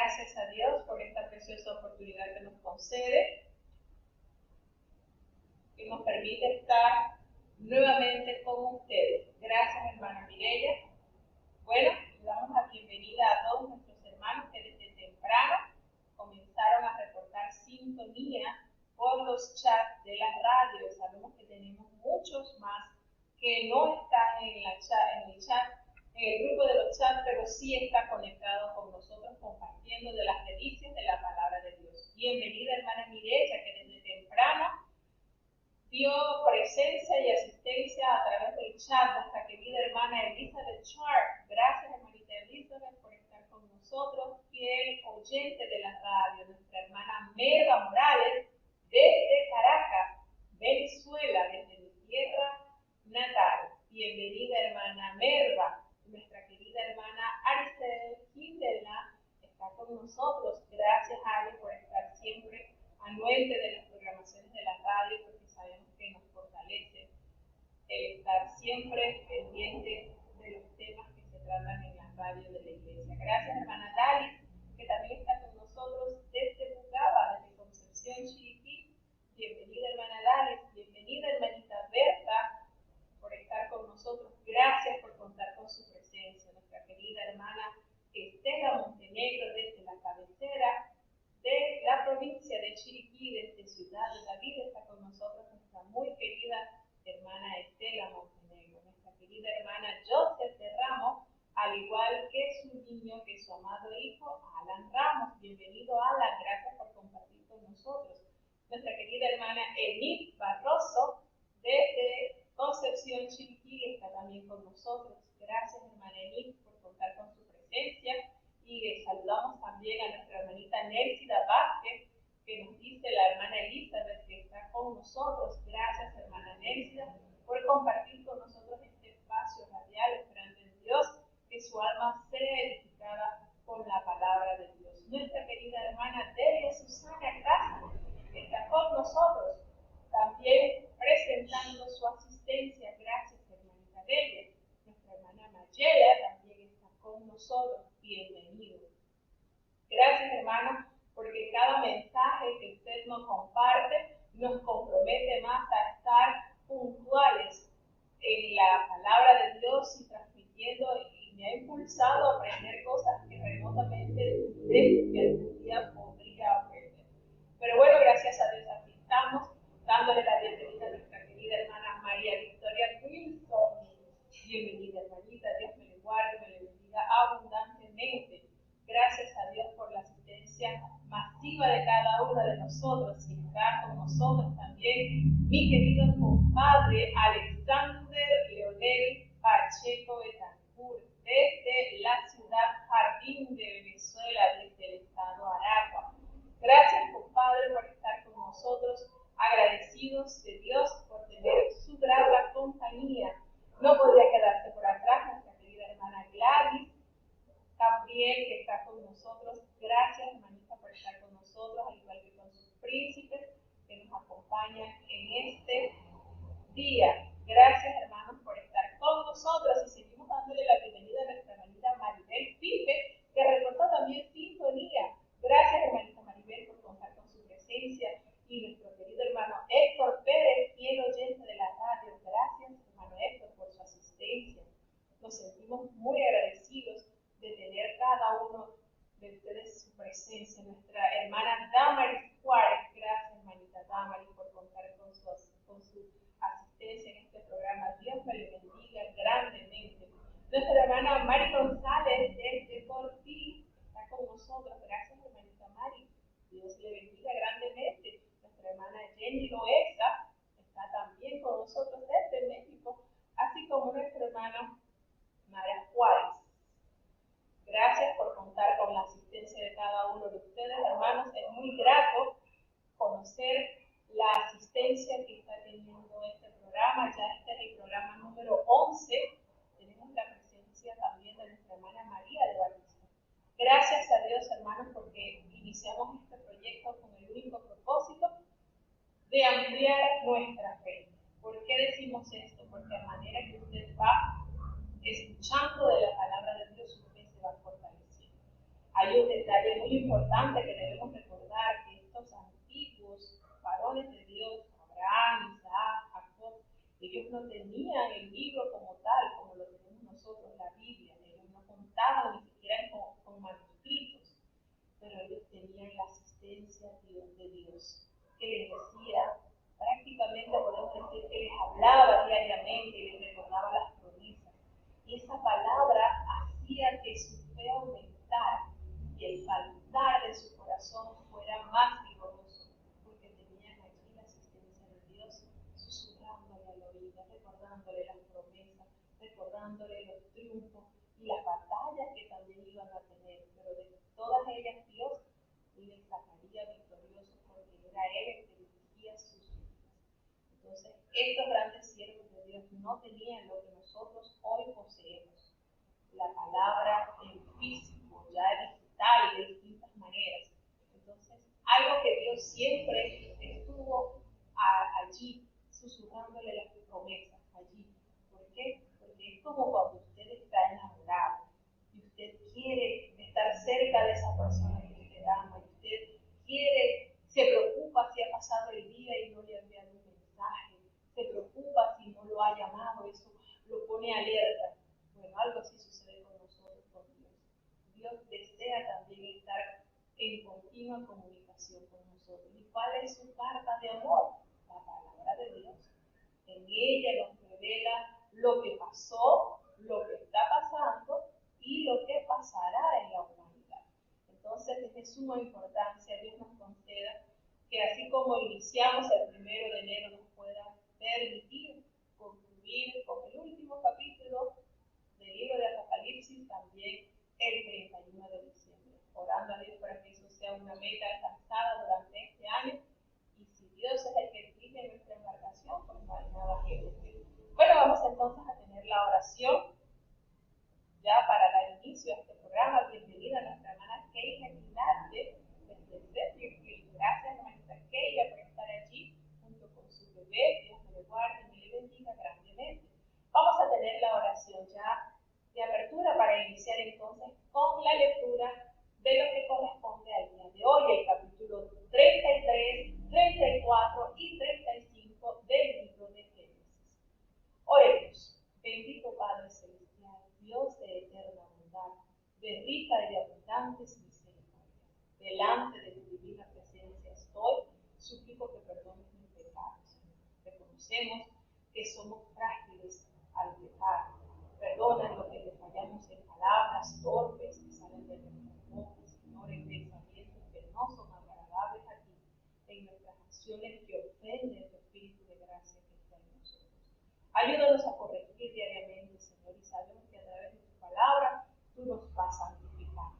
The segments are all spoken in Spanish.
Gracias a Dios por esta preciosa oportunidad que nos concede, que nos permite estar nuevamente con ustedes. Gracias, hermana Mireya. Bueno, le damos la bienvenida a todos nuestros hermanos que desde temprano comenzaron a reportar sintonía por los chats de la radio. Sabemos que tenemos muchos más que no están en el grupo de los chats, pero sí está conectado con nosotros compartiendo de las delicias de la palabra de Dios. Bienvenida, hermana Mireya, que desde temprano dio presencia y asistencia a través del chat. Nuestra querida hermana Elizabeth Sharp. Gracias, hermanita Elizabeth, por estar con nosotros, fiel oyente de la radio. Nuestra hermana Merva Morales, desde Caracas, Venezuela, desde mi tierra natal. Bienvenida, hermana Merva. Nuestra querida hermana Aricel Quintela está con nosotros. Gracias, Ari, por estar siempre anuente de las programaciones de la radio, porque sabemos que nos fortalece el estar siempre pendiente de los temas que se tratan en la radio de la iglesia. Gracias, hermana Dalis, que también está con nosotros desde Bugaba, desde Concepción, Chiriquí. Bienvenida, hermana Dalis. Bienvenida, hermanita Berta, por estar con nosotros. Gracias por contar con su presencia. Nuestra querida hermana Estela Montenegro, desde la cabecera de la provincia de Chiriquí, desde Ciudad de David, está con nosotros nuestra muy querida hermana Estela Montenegro. Nuestra querida hermana Joseph de Ramos, al igual que su niño, que es su amado hijo, Alan Ramos. Bienvenido, Alan. Gracias por compartir con nosotros. Nuestra querida hermana Enid Barroso, desde Concepción, Chiriquí, está también con nosotros. Gracias, hermana Enid, por contar con su presencia. Y saludamos también a nuestra hermanita Nélida Vázquez, que nos dice la hermana Elizabeth que está con nosotros. Gracias, hermana Nélida, por compartir con nosotros este espacio radial, esperando en Dios que su alma sea edificada con la palabra de Dios. Nuestra querida hermana Delia Susana Gracia está con nosotros, también presentando su asistencia. Gracias, hermanita Delia. Nuestra hermana Mayela también está con nosotros. Bienvenido. Gracias, hermano, porque cada mensaje que usted nos comparte nos compromete más a estar puntuales en la palabra de Dios y transmitiendo, y me ha impulsado a aprender cosas que remotamente dudé que algún día podría aprender. Pero bueno, gracias a Dios aquí estamos, dándole la bienvenida a nuestra querida hermana María Victoria Wilson. Bienvenida, hermanita. Dios me le guarde, me le bendiga abundantemente. Gracias a Dios por la asistencia masiva de cada uno de nosotros. Y está con nosotros también mi querido compadre Alexander Leonel Pacheco Betancourt, desde la ciudad Jardín de Venezuela, desde el estado Aragua. Gracias, compadre, por estar con nosotros. Agradecidos de Dios por tener su grata compañía. No podría quedarse por atrás nuestra querida hermana Gladys Gabriel, que está con nosotros. Gracias, hermanita, por estar con nosotros, al igual que con sus príncipes que nos acompañan en este día. Gracias, hermanos, por estar con nosotros. Y seguimos dándole la bienvenida a nuestra hermanita Maribel Pipe, que reportó también sintonía. Gracias, hermanita Maribel, por contar con su presencia. Y nuestro querido hermano Héctor Pérez, fiel oyente de la radio. Gracias, hermano Héctor, por su asistencia. Nos sentimos muy agradecidos de tener cada uno de ustedes su presencia. Nuestra hermana Damaris Juárez, gracias, hermanita Damaris, por contar con su asistencia en este programa. Dios me le bendiga grandemente. Nuestra hermana Mari González, desde Portí, está con nosotros. Gracias, hermanita Mari. Dios le bendiga grandemente. Nuestra hermana Jenny Loesa está también con nosotros desde México, así como nuestro hermano Mara Juárez. Gracias por contar con la asistencia de cada uno de ustedes, hermanos. Es muy grato conocer la asistencia que está teniendo este programa. Ya este es el programa número 11. Tenemos la presencia también de nuestra hermana María de Batista. Gracias a Dios, hermanos, porque iniciamos este proyecto con el único propósito de ampliar nuestra fe. ¿Por qué decimos esto? Porque a manera que usted va escuchando de la palabra de Dios, su fe se va fortaleciendo. Hay un detalle muy muy importante que debemos recordar que estos antiguos varones de Dios, Abraham, Isaac, Jacob, ellos no tenían el libro como tal, como lo tenemos nosotros, la Biblia. Ellos no contaban ni siquiera con manuscritos, pero ellos tenían la asistencia de Dios, que les decía, prácticamente podemos decir que les hablaba diariamente y les recordaba las promesas. Y esa palabra hacía que su fe aumentara y el palpitar de su corazón fuera más vigoroso, porque tenían allí la asistencia de Dios, susurrándole al oído, recordándole las promesas, recordándole los triunfos y las batallas que también iban a tener, pero de todas ellas Dios les sacaría victoriosos porque era Él el que dirigía sus vidas. Entonces, estos grandes siervos de Dios no tenían lo que nosotros hoy poseemos, la palabra en físico, ya digital, de distintas maneras. Entonces, algo que Dios siempre estuvo allí, susurrándole las promesas allí. ¿Por qué? Porque es como cuando usted está enamorado y usted quiere estar cerca de esa persona que usted ama, y usted se preocupa si ha pasado el día y no le ha enviado un mensaje, se preocupa si no lo ha llamado, eso lo pone alerta. Bueno, algo así sucede con nosotros, con Dios. Dios desea también estar en continua comunicación con nosotros. ¿Y cuál es su carta de amor? La palabra de Dios. En ella nos revela lo que pasó, lo que está pasando y lo que pasará en la humanidad. Entonces, es de suma importancia, Dios nos conceda que así como iniciamos el 1 de enero, nos pueda permitir concluir con el último capítulo del libro de Apocalipsis también el 31 de diciembre. Orando a Dios para que eso sea una meta alcanzada durante este año. Y si Dios es el que dirige nuestra embarcación, pues no hay nada que decir. Bueno, vamos entonces a tener la oración ya para dar inicio a este programa. Bienvenida a nuestra hermana Keila Quilarte desde Springfield. Gracias, hermanita Keila, por estar allí junto con su bebé. Dios me le guarde y me le bendiga grandemente. Vamos a tener la oración ya de apertura para iniciar entonces con la lectura de lo que corresponde al día de hoy, el capítulo 33, 34 y 35 del libro de Génesis. Oremos. Bendito Padre Celestial, Dios de eterna bondad, de rica y abundantes misericordias, delante de tu divina presencia estoy, suplico que perdones mis pecados. Reconocemos que somos frágiles al pecar. Perdona lo que le fallamos en palabras torpes que salen de nuestras bocas, Señor, en pensamientos que no son agradables a ti, en nuestras acciones que ofenden tu espíritu de gracia que está en nosotros. Ayúdanos a corregir diariamente, Señor, y sabemos que a través de tu palabra tú nos vas santificando.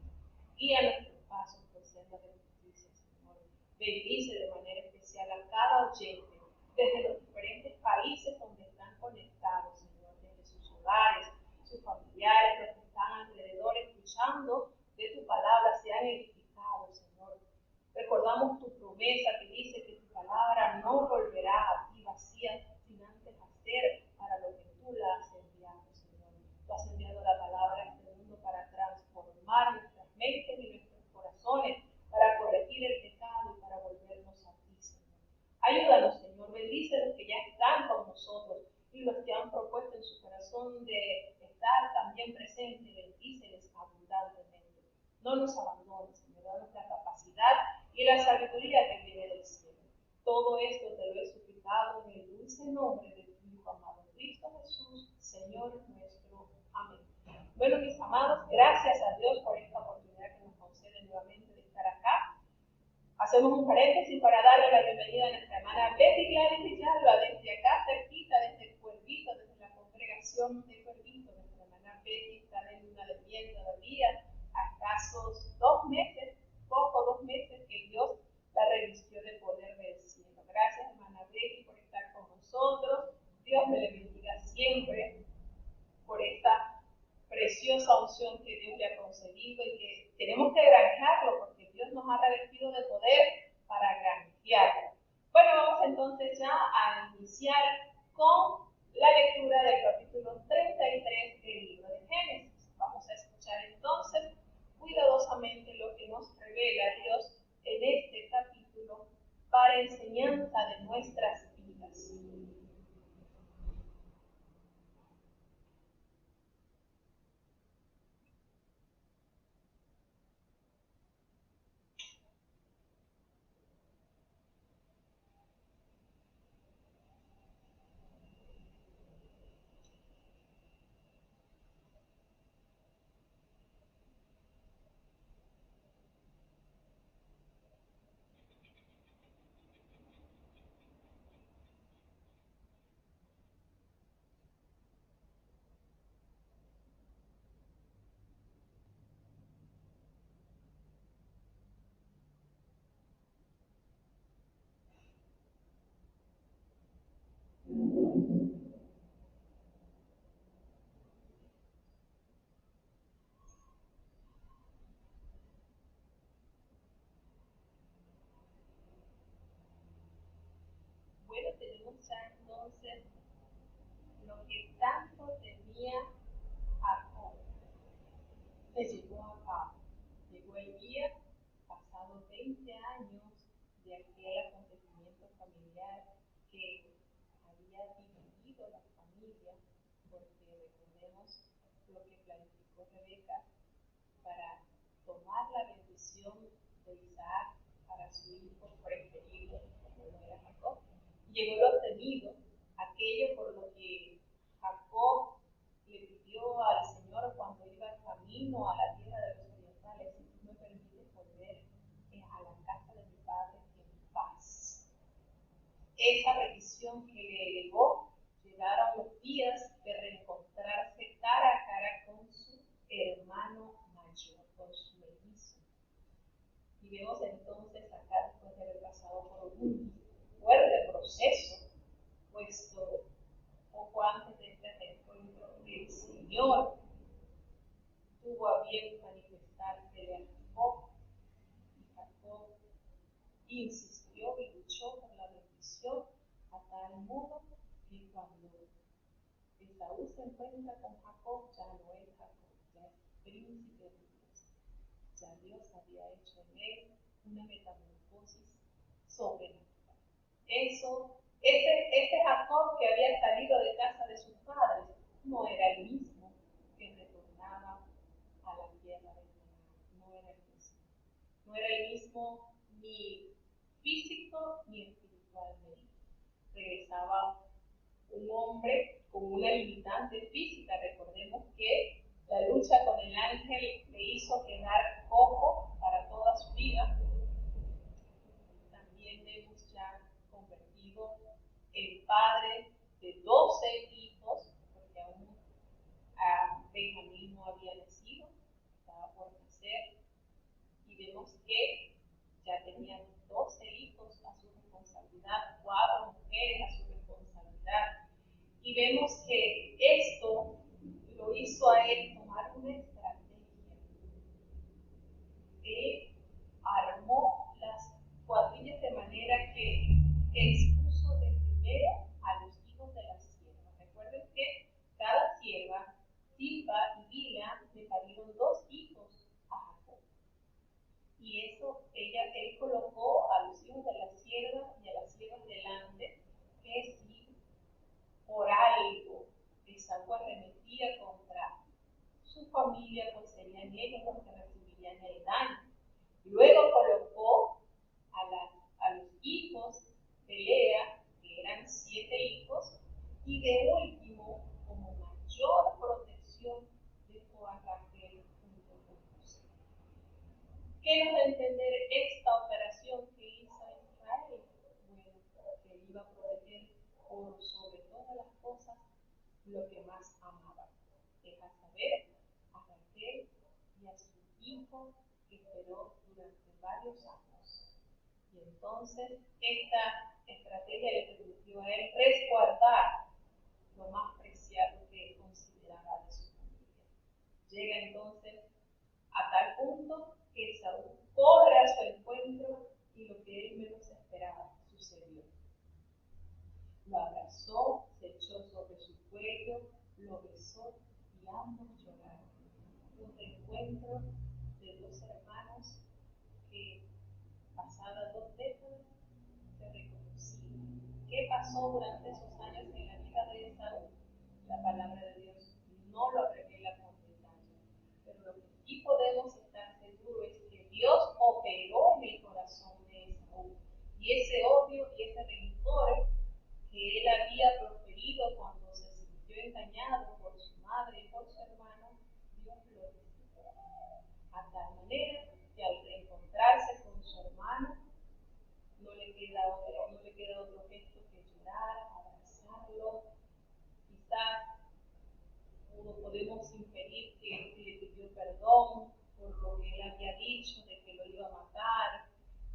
Guía nuestros pasos por senda de justicia, Señor. Bendice de manera especial a cada oyente desde los diferentes países donde están conectados, Señor, desde sus hogares, sus familiares, los que están alrededor escuchando de tu palabra, sean edificados, Señor. Recordamos tu promesa que dice que tu palabra no volverá a ti vacía, sin antes hacer para lo que tú la has enviado, Señor. Tú has enviado la palabra a este mundo para transformar nuestras mentes y nuestros corazones, para corregir el pecado y para volvernos a ti, Señor. Ayúdanos, Señor, bendice a los que ya están con nosotros y los que han propuesto en su corazón de estar también presentes, bendíceles abundantemente. No nos abandones, Señor, danos la capacidad y la sabiduría que viene del cielo. Todo esto te lo he suplicado en el dulce nombre de tu Hijo amado, Cristo Jesús, Señor nuestro. Amén. Bueno, mis amados, gracias a Dios por esta oportunidad que nos concede nuevamente de estar acá. Hacemos un paréntesis para darle la bienvenida a nuestra hermana Betty Gladys Villalba, desde acá cerquita, desde el Cuervito, desde la congregación de Cuervito. Nuestra hermana Betty está de luna de miel todavía, a escasos 2 meses, poco 2 meses, que Dios la revistió de poder del cielo. Gracias, hermana Betty, por estar con nosotros. Dios me le bendiga siempre por esta preciosa unción que Dios le ha concedido y que tenemos que granjearlo porque Dios nos ha revestido de poder para granjearlo. Bueno, vamos entonces ya a iniciar con la lectura del capítulo 33 del libro de Génesis. Vamos a escuchar entonces cuidadosamente lo que nos revela Dios en este capítulo para enseñanza de nuestras vidas. Bueno, tenemos ya entonces lo que tanto temía Jacob, se llevó a cabo. Llegó el día, pasados 20 años de aquel acontecimiento familiar que había dividido la familia, porque recordemos lo que planificó Rebeca para tomar la bendición de Isaac para su hijo preferido, como lo era Jacob. Llegó lo temido, aquello por lo que Jacob le pidió al Señor cuando iba camino a la tierra de los orientales: si tú me permites volver a la casa de mi padre en paz. Esa petición que le elevó, llegaron los días de reencontrarse cara a cara con su hermano mayor, con su mellizo. Y vemos entonces acá, después de haber pasado por un fuerte proceso, puesto poco antes de este reencuentro, el Señor tuvo a bien manifestarse a Jacob, y Jacob insistió y luchó por la bendición a tal modo que cuando Esaú se encuentra con Jacob, ya no es Jacob, ya es príncipe de Dios. Ya Dios había hecho en él una metamorfosis sobrenatural. Ese Jacob que había salido de casa de sus padres no era el mismo que retornaba a la tierra de Canaán. No era el mismo. No era el mismo ni físico ni espiritualmente. Regresaba un hombre con una limitante física. Recordemos que la lucha con el ángel le hizo quedar cojo para toda su vida. También vemos ya convertido el padre de 12 hijos, porque aún Benjamín no había nacido, estaba por nacer, y vemos que ya tenía 12 hijos a su responsabilidad, 4 mujeres a su responsabilidad. Y vemos que esto lo hizo a él tomar una estrategia. Él armó las cuadrillas de manera que expuso de primero a los hijos de las siervas. Recuerden que cada sierva, Silpa y Bila, le parieron 2 hijos a Jacob. Y eso, él colocó a los hijos de las siervas y a las siervas delante, que si por algo Esaú arremetía contra su familia, pues serían ellos los que recibirían el daño. Luego colocó a los hijos de Lea, que eran 7 hijos, y de último, como mayor protección, dejó a Raquel junto con José. ¿Qué nos da a entender esta operación que hizo Israel? Bueno, que iba a proteger por sobre todas las cosas lo que más amaba. Deja saber a Raquel y a su hijo que esperó durante varios años. Y entonces esta estrategia le permitió a él resguardar lo más preciado que él consideraba de su familia. Llega entonces a tal punto que Saúl corre a su encuentro y lo que él menos esperaba sucedió. Lo abrazó, se echó sobre su cuello, lo besó y ambos lloraron. Un encuentro de pasadas 2 décadas, se reconcilia. ¿Qué pasó durante esos años en la vida de Esaú? La palabra de Dios no lo revela con detalle. Pero lo que sí podemos estar seguros es que Dios operó en el corazón de Esaú. Y ese odio y ese rencor que él había proferido cuando se sintió engañado por su madre y por su hermano, Dios lo recibió. A tal manera que al reencontrarse con su hermano, no le queda otro gesto que llorar, abrazarlo. Quizás podemos inferir que le pidió perdón por lo que él había dicho de que lo iba a matar.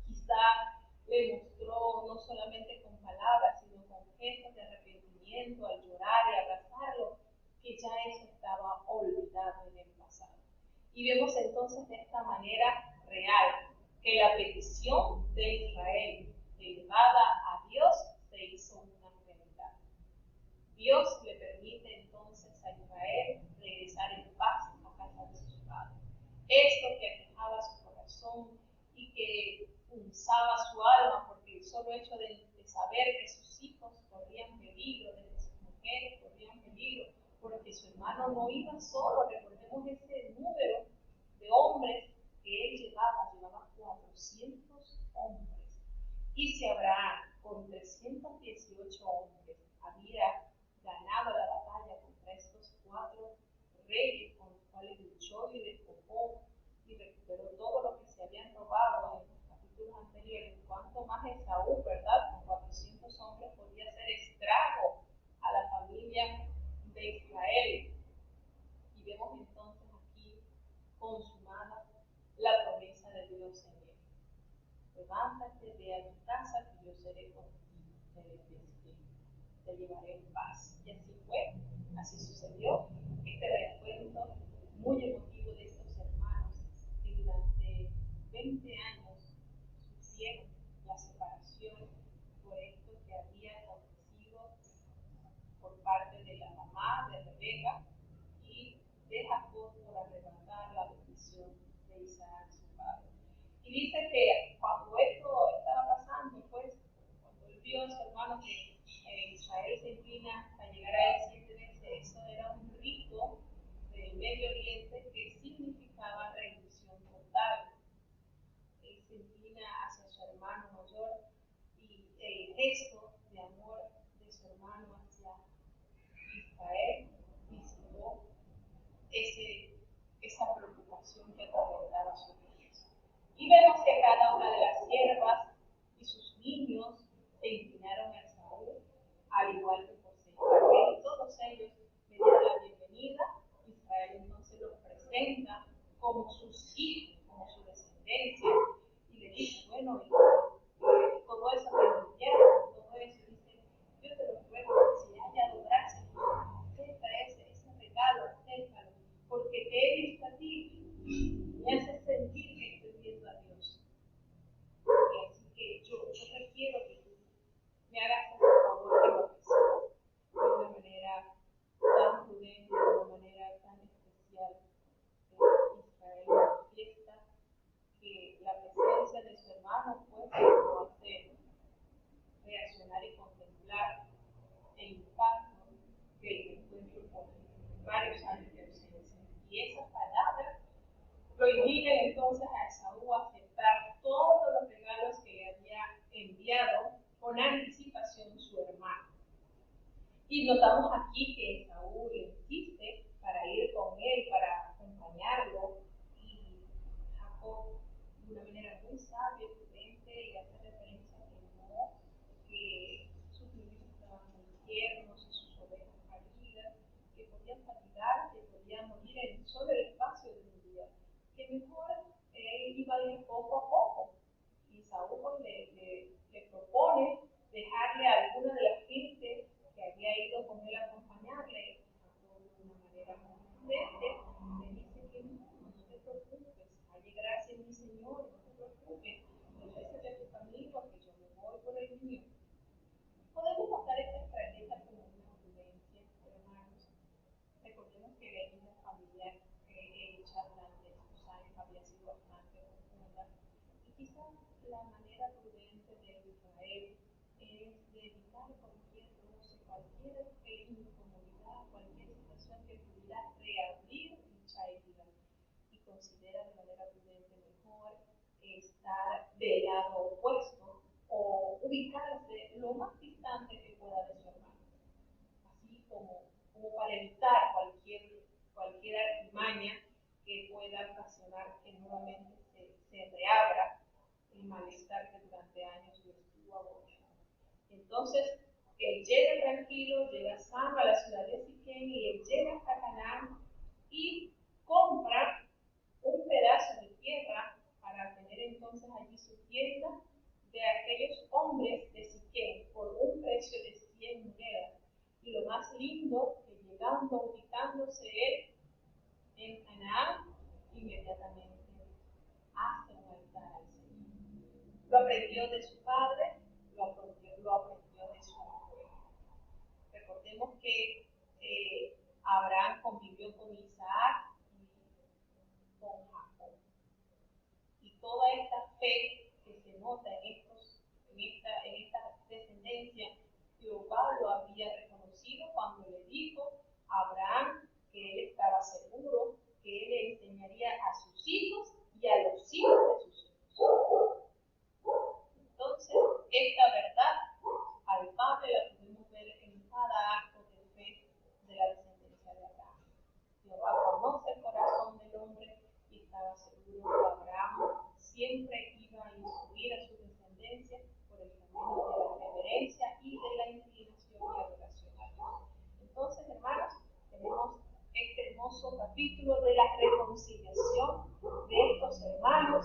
Quizás le mostró no solamente con palabras, sino con gestos de arrepentimiento al llorar y abrazarlo, que ya eso estaba olvidado en el pasado. Y vemos entonces de esta manera real que la petición de Israel elevada a Dios se hizo una realidad. Dios le permite entonces a Israel regresar en paz a casa de sus padres. Esto que aquejaba su corazón y que punzaba su alma, porque el solo hecho de saber que sus hijos corrían peligro, de que sus mujeres corrían peligro, porque su hermano no iba solo. Recordemos ese número de hombres que él llevaba 400 hombres. Y si Abraham, con 318 hombres, había ganado la batalla contra estos 4 reyes con los cuales luchó y despojó y recuperó todo lo que se habían robado en los capítulos anteriores, cuanto más Esaú, ¿verdad? Con 400 hombres podía hacer estrago a la familia de Israel. Y vemos entonces aquí consumada la promesa de Dios en él. Levántate, ve a tu casa, que yo seré contigo, te bendeciré, te llevaré en paz. Y así fue, así sucedió. Este reencuentro muy emotivo de estos hermanos que durante 20 años sufrieron la separación por esto que había acontecido por parte de la mamá de Rebeca y de Jacob por arrebatar la bendición de Isaac, su padre. Y dice que cuando esto estaba pasando, pues, cuando él vio a su hermano que Israel se inclina a llegar a él 7 veces, eso era un rito del Medio Oriente que significaba rendición total. Él se inclina hacia su hermano mayor y el gesto de amor de su hermano hacia Israel visitó esa preocupación que atormentaba su vida. Y vemos que cada una de las siervas y sus niños se inclinaron a Esaú, al igual que José y Raquel, y todos ellos le dieron la bienvenida. Israel entonces los presenta como sus hijos, como su descendencia, y le dice, bueno, y todo eso que nos dieron, todo eso, dice, yo te lo ruego que si haya gracia, acepta ese regalo, acéptalo, porque te he visto a ti, me hace sentir que estoy viendo a Dios. Y así que yo requiero que tú me hagas ese favor que lo recibo de una manera tan prudente, de una manera tan especial. Israel manifiesta que la presencia de su hermano pues lo hace reaccionar y contemplar el impacto que el encuentro con varios años de ausencia. Y esa palabra lo invitan entonces a Esaú a aceptar todos los regalos que le había enviado con anticipación su hermano. Y notamos aquí que Esaú insiste para ir con él, para acompañarlo, y Jacob, de una manera muy sabia, prudente, y hace referencia a que no, que sus niños estaban muy tiernos y sus ovejas paridas, que podían fatigar, que podían morir en solo el espacio de un día, que mejor él iba a ir poco a poco. Y Saúl le propone dejarle a alguna de las gentes que había ido con él a acompañarle, de una manera consistente, le dice que no te preocupes, hay gracia en mi Señor, no te preocupes, regrésate a tu camino, que yo me voy por el mío. Podemos notar esta estrategia como una prudencia, hermanos. Recordemos que la vida familiar hecha durante estos años había sido bastante profunda y quizás la manera cualquier incomodidad, cualquier situación que pudiera reabrir dicha herida y considera de manera prudente mejor estar del lado opuesto o ubicarse lo más distante que pueda de su hermano, así como para evitar cualquier artimaña que pueda ocasionar que nuevamente se reabra el malestar que durante años lo estuvo agobiando. Entonces, él llega tranquilo, llega sano a la ciudad de Siquén y él llega hasta Canaán y compra un pedazo de tierra para tener entonces allí su tienda de aquellos hombres de Siquén por un precio de 100 monedas. Y lo más lindo, que llegando, ubicándose él en Canaán, inmediatamente hace un altar al Señor. Lo aprendió de su padre, lo aprendió de su abuelo. Recordemos que Abraham convivió con Isaac y con Jacob. Y toda esta fe que se nota en esta descendencia, Jehová lo había reconocido cuando le dijo a Abraham que él estaba seguro que él le enseñaría a sus hijos y a los hijos de sus hijos. Entonces, esta verdad al Padre la podemos ver en cada acto de fe de la descendencia de Abraham. Jehová conoce el corazón del hombre y estaba seguro que Abraham siempre iba a instruir a su descendencia por el camino de la reverencia y de la inclinación y adoración a Dios. Entonces, hermanos, tenemos este hermoso capítulo de la reconciliación de estos hermanos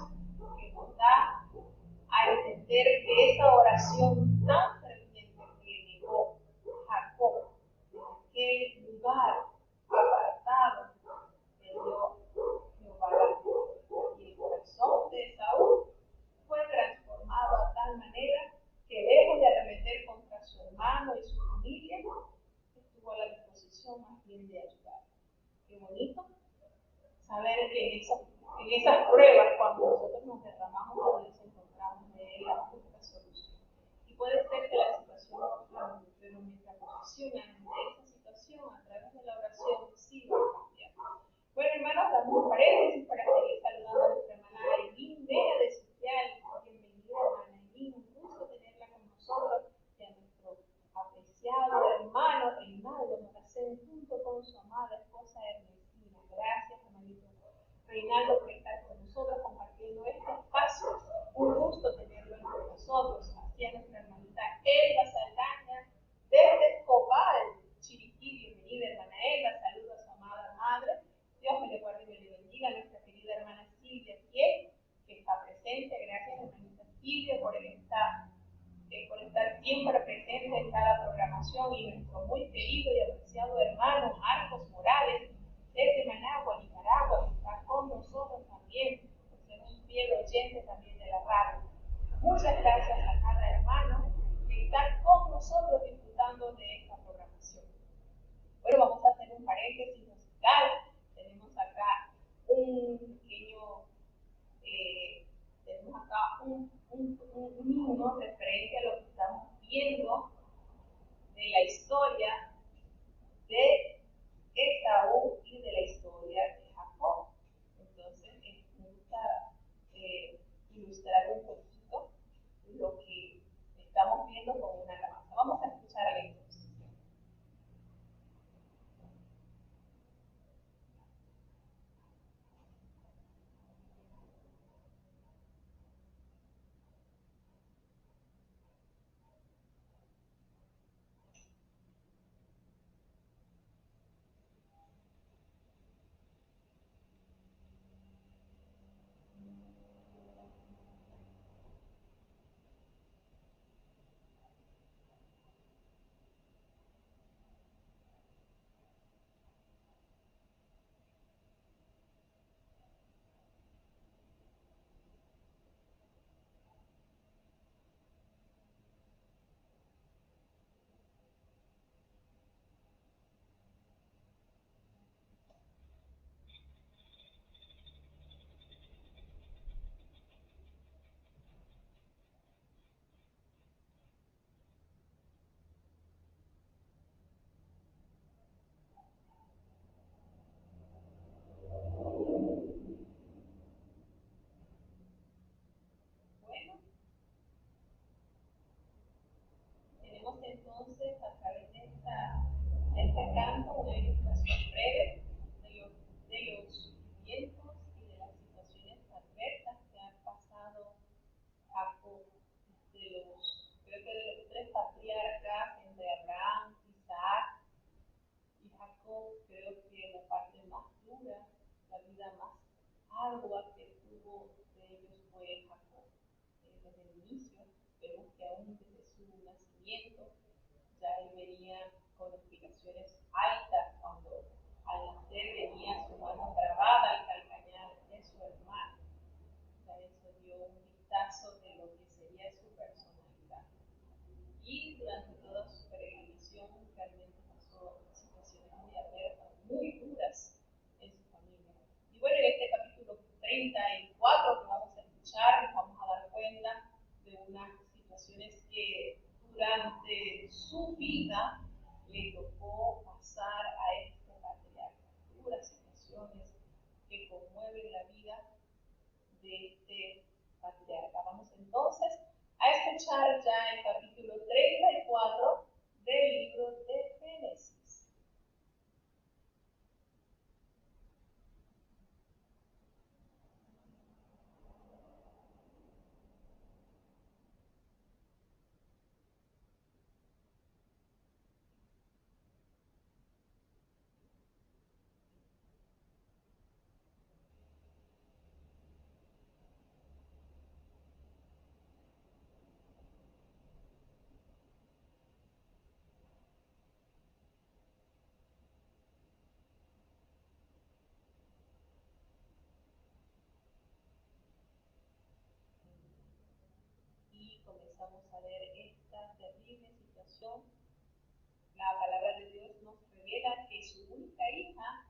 que nos da a entender que esa oración tan ferviente que elevó Jacob en aquel lugar apartado de Dios, Jehová la escuchó. Y el corazón de Esaú fue transformado a tal manera que lejos de arremeter contra su hermano y su familia, estuvo a la disposición más bien de ayudar. Qué bonito saber que en esas pruebas, cuando nosotros nos derramamos a Dios, encontramos de Él la justa solución. Y puede ser que la situación no cambie, pero nuestra posición ante esa situación a través de la oración sí va a cambiar. Bueno, hermanos, damos un paréntesis para seguir saludando a nuestra hermana Aileen Mea de Social. Bienvenida, hermana Aileen, un gusto tenerla con nosotros, y a nuestro apreciado hermano Reinaldo Moracén, junto con su amada esposa Ernestina. Gracias, hermanito Reinaldo, por estar con nosotros compartiendo este espacio. Un gusto tenerlo entre nosotros. Así a nuestra hermanita Elba Saldaña desde Cobal, Chiriquí. Bienvenida, hermana Elba. Saludos a su amada madre. Dios me le guarde y me le bendiga. A nuestra querida hermana Silvia Fiel, que está presente. Gracias, hermanita Silvia, por estar siempre presente en cada programación. Y nuestro muy querido y apreciado hermano Marcos Morales, desde Managua, Nicaragua, que está con nosotros también, por ser un fiel oyente también de la radio. Muchas gracias a cada hermano que está con nosotros disfrutando de esta programación. Bueno, vamos a hacer un paréntesis musical. Tenemos acá un pequeño, tenemos acá un himno referente a lo que estamos viendo de la historia de Esaú y de la historia de Jacob. Entonces, me gusta ilustrar un poquito lo que estamos viendo con una alabanza. Vamos a escuchar a la introducción. vamos entonces a través de este canto, una ilustración breve de los sufrimientos y de las situaciones adversas que han pasado Jacob, creo que de los tres patriarcas, entre Abraham, Isaac y Jacob, creo que la parte más dura, la vida más ardua que tuvo de ellos fue Jacob. Desde el inicio, vemos que aún desde su nacimiento, ya él venía con aspiraciones altas, cuando al nacer venía su mano grabada al calcañar de su hermano. Ya eso dio un vistazo de lo que sería su personalidad. Y durante toda su peregrinación realmente pasó situaciones muy adversas, muy duras en su familia. Y bueno, en este capítulo 34 que vamos a escuchar, nos vamos a dar cuenta de unas situaciones que durante su vida le tocó pasar a este patriarca. Duras situaciones que conmueven la vida de este patriarca. Vamos entonces a escuchar ya el capítulo 34 del libro de Génesis. Y comenzamos a ver esta terrible situación. La palabra de Dios nos revela que su única hija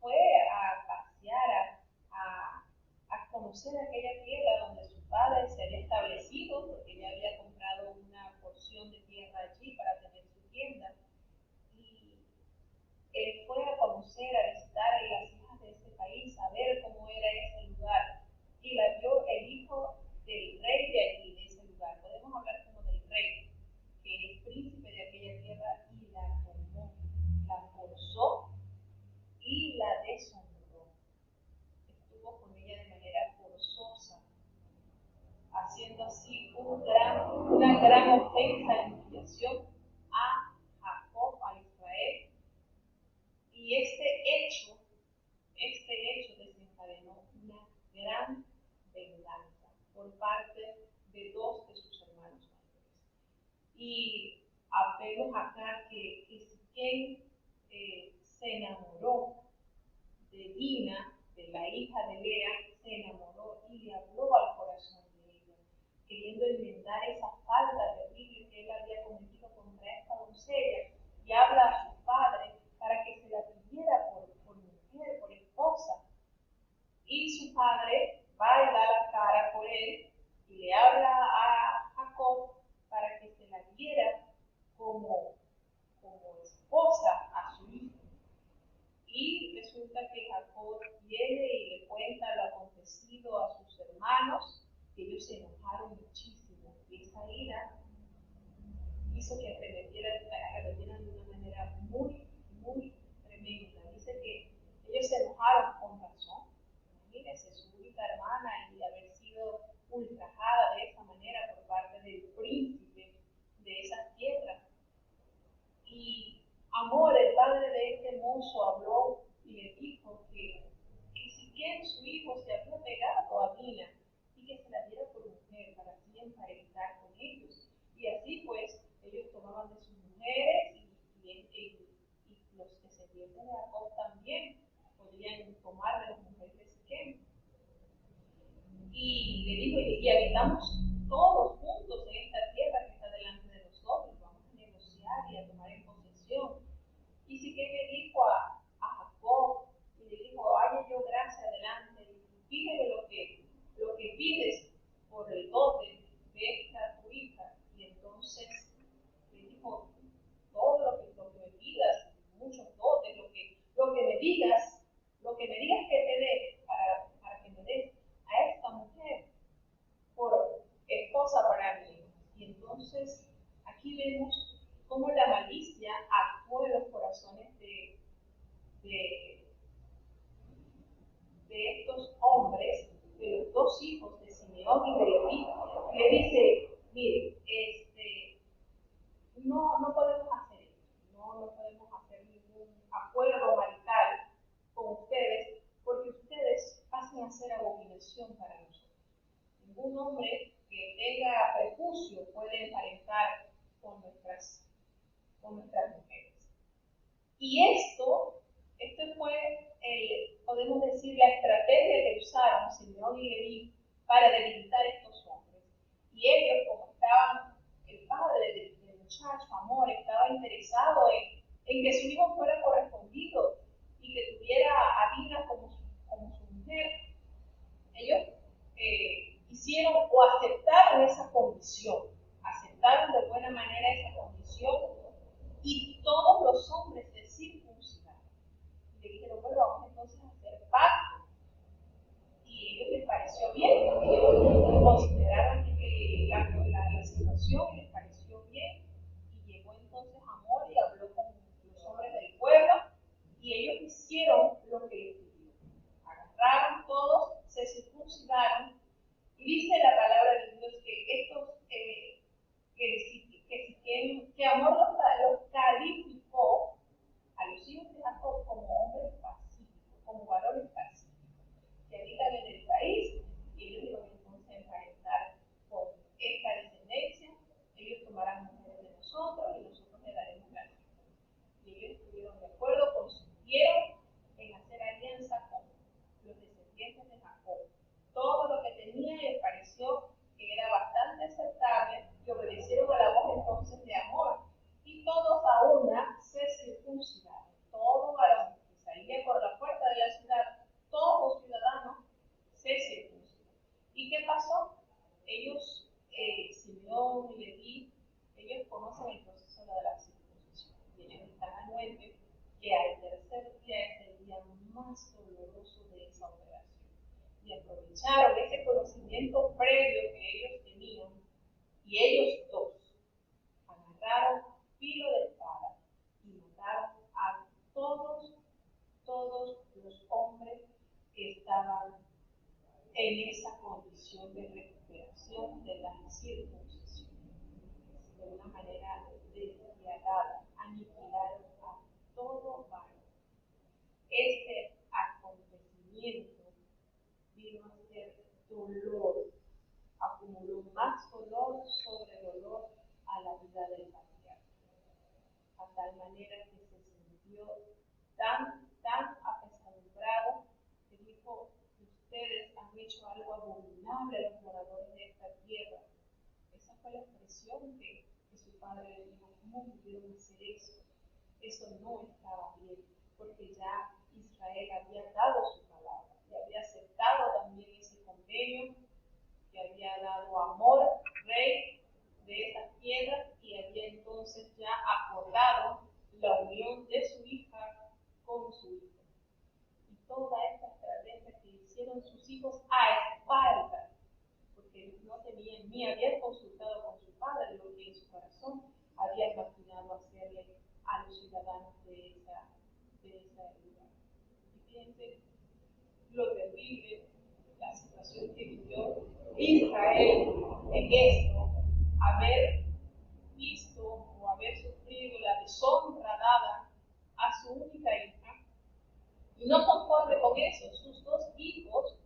fue a pasear, a conocer aquella tierra donde su padre se había establecido, porque ella había comprado una porción de tierra allí para tener su tienda. Y él fue a conocer, a visitar a las hijas de ese país, a ver cómo era ese lugar. Y la vio el hijo del rey de allí, de ese lugar. Podemos hablar como del rey, que es príncipe de aquella tierra, y la tomó, la forzó y la deshonró. Estuvo con ella de manera forzosa, haciendo así una gran ofensa y humillación a Jacob, a Israel. Y este hecho desencadenó una gran venganza por parte de dos de sus hermanos mayores. Y vemos acá que Siquem se enamoró de Dina, de la hija de Lea, se enamoró y le habló al corazón de ella, queriendo enmendar esa falta terrible que él había cometido contra esta doncella, y habla a su padre para que se la pidiera por mujer, por esposa. Y su padre va y da la cara por él y le habla a Jacob para que se la diera como esposa a su hijo. Y resulta que Jacob viene y le cuenta lo acontecido a sus hermanos, que ellos se enojaron muchísimo. Y esa ira hizo que arremetieran de una manera muy, muy tremenda. Dice que ellos se enojaron con razón. Imagínense, su única hermana y haber sido ultrajada de esa manera por parte del príncipe de esas tierras. Y Amor, el padre de este mozo, habló y le dijo que si bien su hijo se había pegado a Dina y que se la diera por mujer para así emparentar con ellos. Y así pues, ellos tomaban de sus mujeres y los descendientes de Jacob también podrían tomar de las mujeres de Siquem. Y le dijo, y habitamos todos juntos en esta tierra que está delante de nosotros, vamos a negociar y a tomar en posesión. Y Siquem le dijo a Jacob, y le dijo, haya yo gracia adelante, y pídeme lo que pides por el dote de esta tu hija. Y entonces le dijo, todo lo que me pidas, muchos dotes, lo que me digas que te dé para que me des a esta mujer por esposa para mí. Y entonces aquí aquí vemos cómo la malicia actuó en los corazones de estos hombres, de los dos hijos de Simeón y de Leví. Le dice, mire, no podemos hacer esto, no podemos hacer ningún acuerdo marital con ustedes, porque ustedes pasan a ser abominación para nosotros. Ningún hombre que tenga prejuicio puede emparentar con nuestras mujeres. Y esto fue, podemos decir, la estrategia que usaron Simeón y Leví para debilitar a estos hombres. Y ellos, como estaban, el padre del muchacho, Amor, estaba interesado en que su hijo fuera correspondido y que tuviera a Dina como su mujer, ellos hicieron o aceptaron esa condición, aceptaron de buena manera esa condición, y todos los hombres se circuncidaron. Le dijeron, bueno, vamos entonces a hacer pacto. Y a ellos les pareció bien, porque ellos consideraron que la situación les pareció bien. Y llegó entonces Amor y habló con los hombres del pueblo, y ellos hicieron lo que les pidió. Agarraron todos, se circuncidaron, y dice la palabra de Dios que estos, que Amor los calificó a los hijos de Jacob como hombres pacíficos, como varones pacíficos, que habitan en el país, y ellos iban entonces a emparentar con esta descendencia. Ellos tomarán mujeres de nosotros y nosotros le daremos la vida. Y ellos estuvieron de acuerdo, consintieron en hacer alianza con los descendientes de Jacob. Todo lo que tenía les pareció que era bastante aceptable, y obedecieron a la voz entonces de Amor. Y todos a una se circuncidaron, todo varón que salía por la puerta de la ciudad, todos los ciudadanos se circuncidaron. ¿Y qué pasó? Ellos, Simeón y Leví, ellos conocen el proceso de la circuncisión, y ellos están anuentes que al tercer día es el día más doloroso de esa operación. Y aprovecharon ese conocimiento previo que ellos tenían, y ellos dos agarraron filo de espada y mataron a todos los hombres que estaban en esa condición de recuperación de la circuncisión. De una manera despiadada, aniquilaron a todo varón. Este acontecimiento vino a ser dolor, acumuló más dolor sobre dolor a la vida del patriarca, a tal manera que se sintió tan apesadumbrado que dijo: ustedes han hecho algo abominable a los moradores de esta tierra. Esa fue la expresión que su padre le dijo: ¿cómo pudieron hacer eso? Eso no estaba bien, porque ya Israel había dado su palabra, y había aceptado también ese convenio, que había dado Amor, rey de esa tierra, y había entonces ya acordado la unión de su hija con su hijo. Y toda esta estrategia que hicieron sus hijos a espaldas, porque no tenían ni habían consultado con su padre lo que en su corazón había maquinado hacerle a los ciudadanos de esa lugar. Y fíjense lo terrible, la situación que vivió Israel en esto, haber visto o haber sufrido la deshonra dada a su única hija, y no conforme con eso, sus dos hijos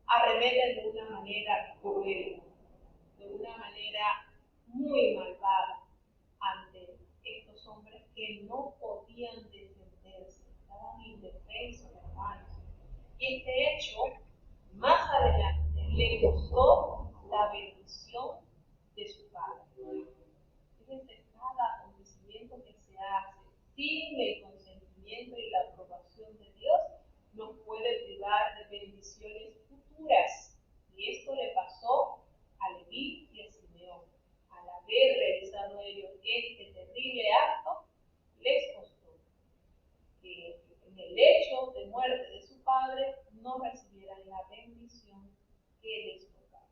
arremeten de una manera cruel, de una manera muy malvada ante estos hombres que no podían defenderse, estaban indefensos, hermanos. Y este hecho, más adelante, le costó la bendición de su padre. Fíjense, cada acontecimiento que se hace sin el consentimiento y la aprobación de Dios nos puede privar de bendiciones futuras. Y esto le pasó a Leví y a Simeón. Al haber realizado ellos este terrible acto, les costó que en el hecho de muerte de su padre no recibieran la bendición que les tocaba.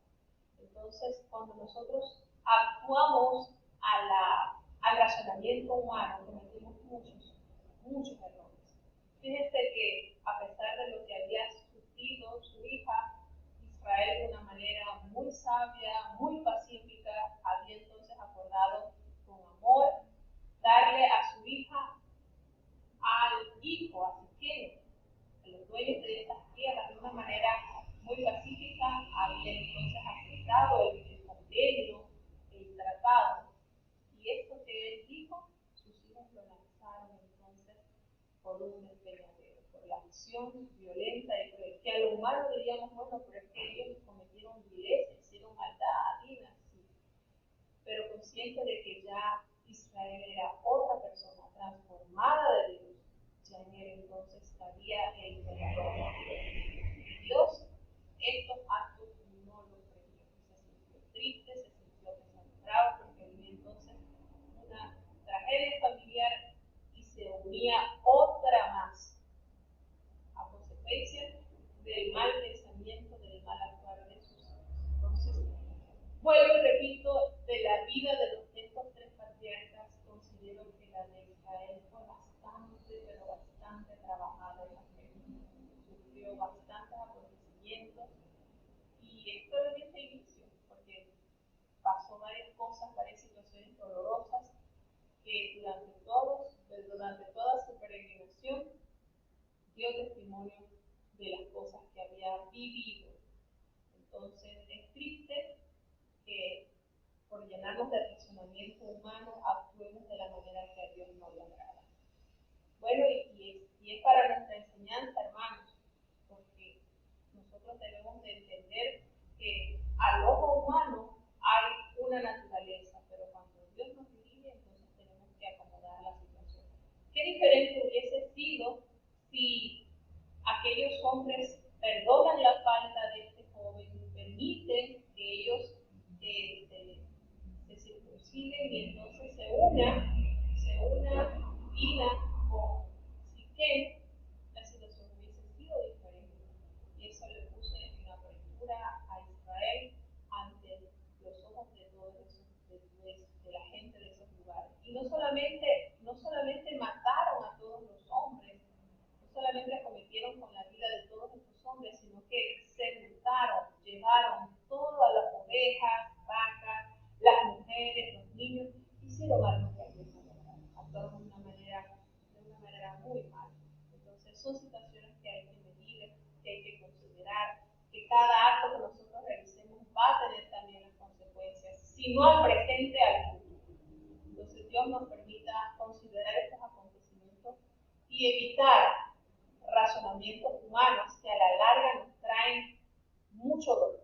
Entonces, cuando nosotros actuamos a razonamiento humano cometimos muchos errores. Fíjense que a pesar de lo que había sufrido su hija, Israel de una manera muy sabia, muy pacífica, había entonces acordado con amor darle a su hija al hijo, a Siquem, a los dueños de estas tierras, de una manera muy pacífica, había entonces aceptado el convenio, el tratado, y esto que él dijo, sus hijos lo lanzaron entonces por un despeñadero, por la acción violenta y cruel, que a lo humano diríamos, bueno, pero es que ellos cometieron vileza, hicieron maldad, Dina, sí, pero consciente de que ya Israel era otra persona transformada de Dios, ya en él entonces cabía el perdón. Dios estos actos no los premió, se sintió triste, se sintió desanimado porque había entonces una tragedia familiar y se unía otra más a consecuencia del mal pensamiento, del mal actuar de sus hijos. Entonces, vuelvo y repito, de la vida de estos tres patriarcas, considero que la de Israel fue bastante, pero bastante trabajada en la fe. Sufrió bastantes acontecimientos y esto lo vi desde el inicio, porque pasó varias cosas, varias situaciones dolorosas que durante toda su peregrinación dio testimonio de las cosas que había vivido. Entonces es triste que por llenarnos de razonamiento humano actuemos de la manera que a Dios no le agrada. Bueno, y es para nuestra enseñanza, hermanos, porque nosotros debemos de entender que al ojo humano hay una naturaleza, pero cuando Dios nos dirige, entonces tenemos que acomodar la situación. ¿Qué diferente hubiese sido si aquellos hombres perdonan la falta de este joven, permiten que ellos se circunciden y entonces se una Dina con Siquem? La situación hubiese sido diferente. Y eso le puso en apertura a Israel ante los ojos de todos de la gente de esos lugares. Y no solamente mataron a todos los hombres, no solamente cometieron con la vida de todos estos hombres, sino que se juntaron, llevaron todas las ovejas, vacas, las mujeres, los niños, hicieron algo que había actuaron de una manera muy mal. Entonces son situaciones que hay que medir, que hay que considerar, que cada acto que nosotros realicemos va a tener también las consecuencias, si no al presente, al futuro. Entonces Dios nos permita considerar estos acontecimientos y evitar razonamientos humanos que a la larga nos traen mucho dolor.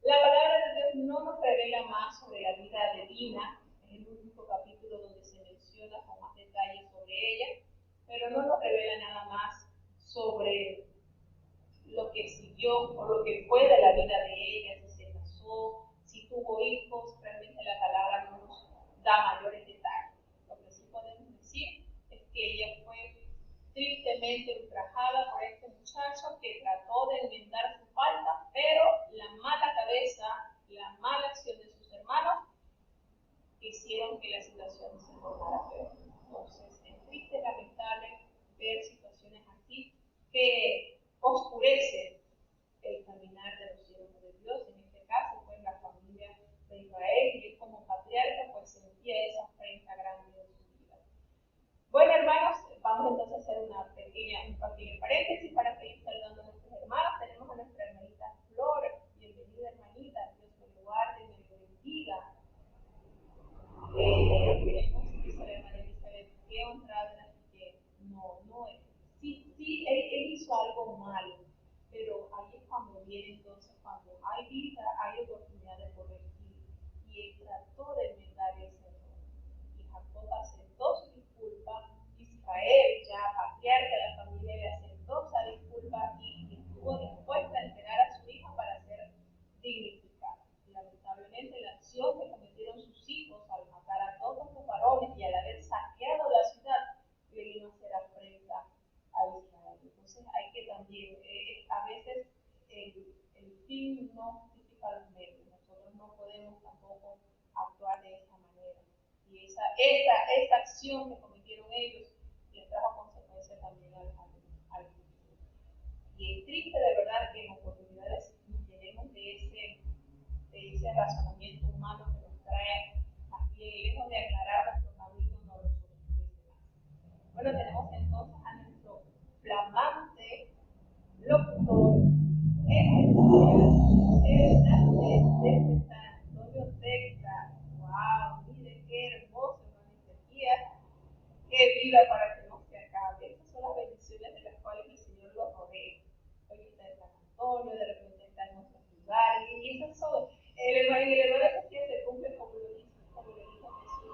La palabra de Dios no nos revela más sobre la vida de Dina, es el único capítulo donde se menciona con más detalles sobre ella, pero no nos revela nada más sobre lo que siguió o lo que fue de la vida de ella, si se casó, si tuvo hijos. Realmente la palabra no nos da mayores detalles. Lo que sí podemos decir es que ella fue tristemente ultrajada por este muchacho que trató de enmendar su falta, pero la mala cabeza, la mala acción de sus hermanos hicieron que la situación se tornara peor. Entonces es triste, lamentable ver situaciones así que oscurecen el caminar de los siervos de Dios. En este caso, pues la familia de Israel, y él como patriarca, pues sentía esa afrenta grande de su vida. Bueno, hermanos, vamos entonces a hacer un pequeño paréntesis para seguir saludando a nuestros hermanos. Tenemos a nuestra hermanita Flor. Bienvenida, hermanita. Dios me guarde y me bendiga. Dice la hermana Elizabeth, qué honrada, que no es. Sí, él hizo algo malo, pero ahí es cuando viene entonces, cuando hay vida, hay oportunidad de corregir. Y él trató de enmendar ese error. Y Jacob aceptó su disculpa. Israel, ya patriarca de la familia, le aceptó esa disculpa y estuvo dispuesta a entregar a su hija para ser dignificada. Lamentablemente, la acción que cometieron sus hijos al matar a todos los varones y al haber saqueado la ciudad le vino a hacer afrenta a Israel. Entonces, hay que también, a veces, el fin no justifica los medios. Nosotros no podemos tampoco actuar de esa acción que cometieron ellos les trajo consecuencias también al mundo. Y es triste de verdad que en oportunidades nos llenemos de ese razonamiento humano que nos trae más bien, lejos de aclarar nuestro camino, no los oscurece más. Bueno, tenemos entonces a nuestro flamante locutor especial, desde San Antonio, Texas. ¡Wow! Mire qué hermoso, hermano. Qué vida para que no se acabe. Esas son las bendiciones de las cuales el Señor los rodea. Hoy está en San Antonio, de repente está en otros lugares, y esas son. El hermano Ezequiel se cumple como lo dijo Jesús,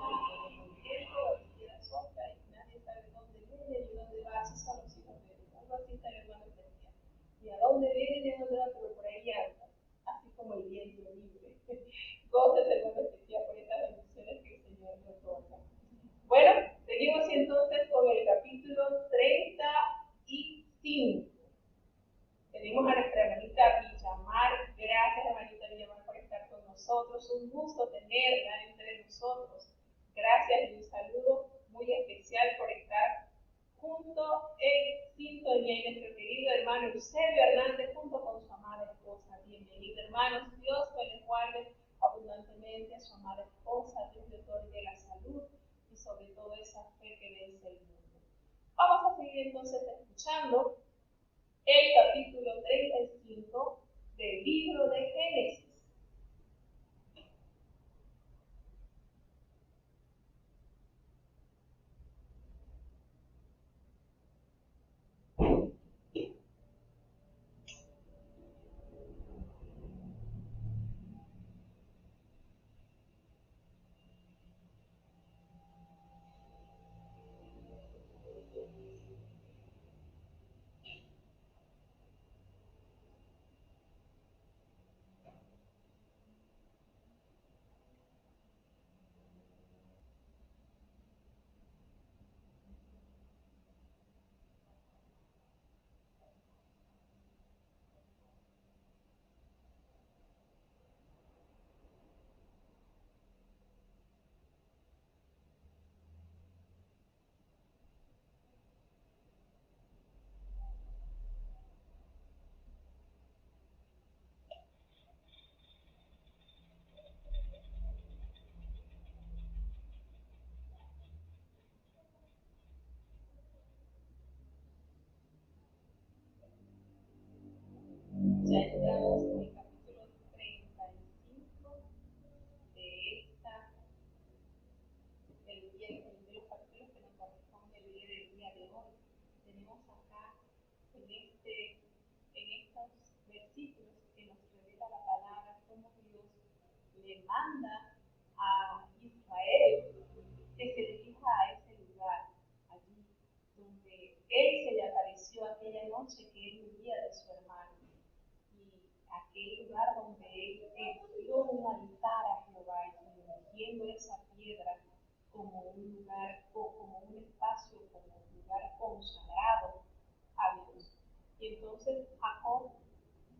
el tiempo, la tierra sopla y nadie sabe dónde viene ni dónde va. Así son los hijos de Dios. Algo así está el hermano Ezequiel. Ni a dónde viene ni a dónde va, pero por ahí anda, así como el viento libre. Goces, hermano Ezequiel, por estas bendiciones que el Señor nos otorga. Bueno, seguimos entonces con el capítulo 35. Tenemos a nuestra hermanita Villamar. Gracias, hermanita Villamar, por estar con nosotros. Un gusto tenerla entre nosotros. Gracias y un saludo muy especial por estar junto en sintonía. Y nuestro querido hermano Eusebio Hernández junto con su amada esposa. Bienvenido, hermanos. Dios les guarde abundantemente a su amada esposa. Dios le otorgue la salud y sobre todo esa fe que vence el mundo. Vamos a seguir entonces escuchando el capítulo 35 del libro de Génesis. Ya entramos en el capítulo 35 de de los capítulos que nos corresponde leer el día de hoy. Tenemos acá en estos versículos que nos revela la palabra cómo Dios le manda a Israel que se dirija a ese lugar, allí donde Él se le apareció aquella noche que Él huía de su hermano. Y aquel lugar donde Él dio un altar a Jehová, eligiendo esa piedra como un lugar, o como un espacio, como un lugar consagrado a Dios. Y entonces Jacob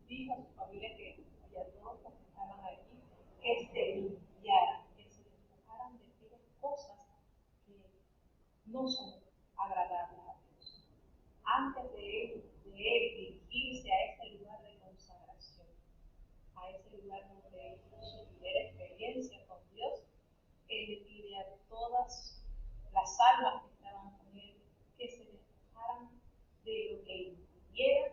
dijo a su familia y a todos los que estaban allí que se limpiaran, que se despojaran de aquellas cosas que no son agradables a Dios. Antes de él dirigirse a ese lugar de consagración, a ese lugar donde él tuvo su primera experiencia con Dios, él le pide a todas las almas que estaban con él que se despojaran de lo que impidiera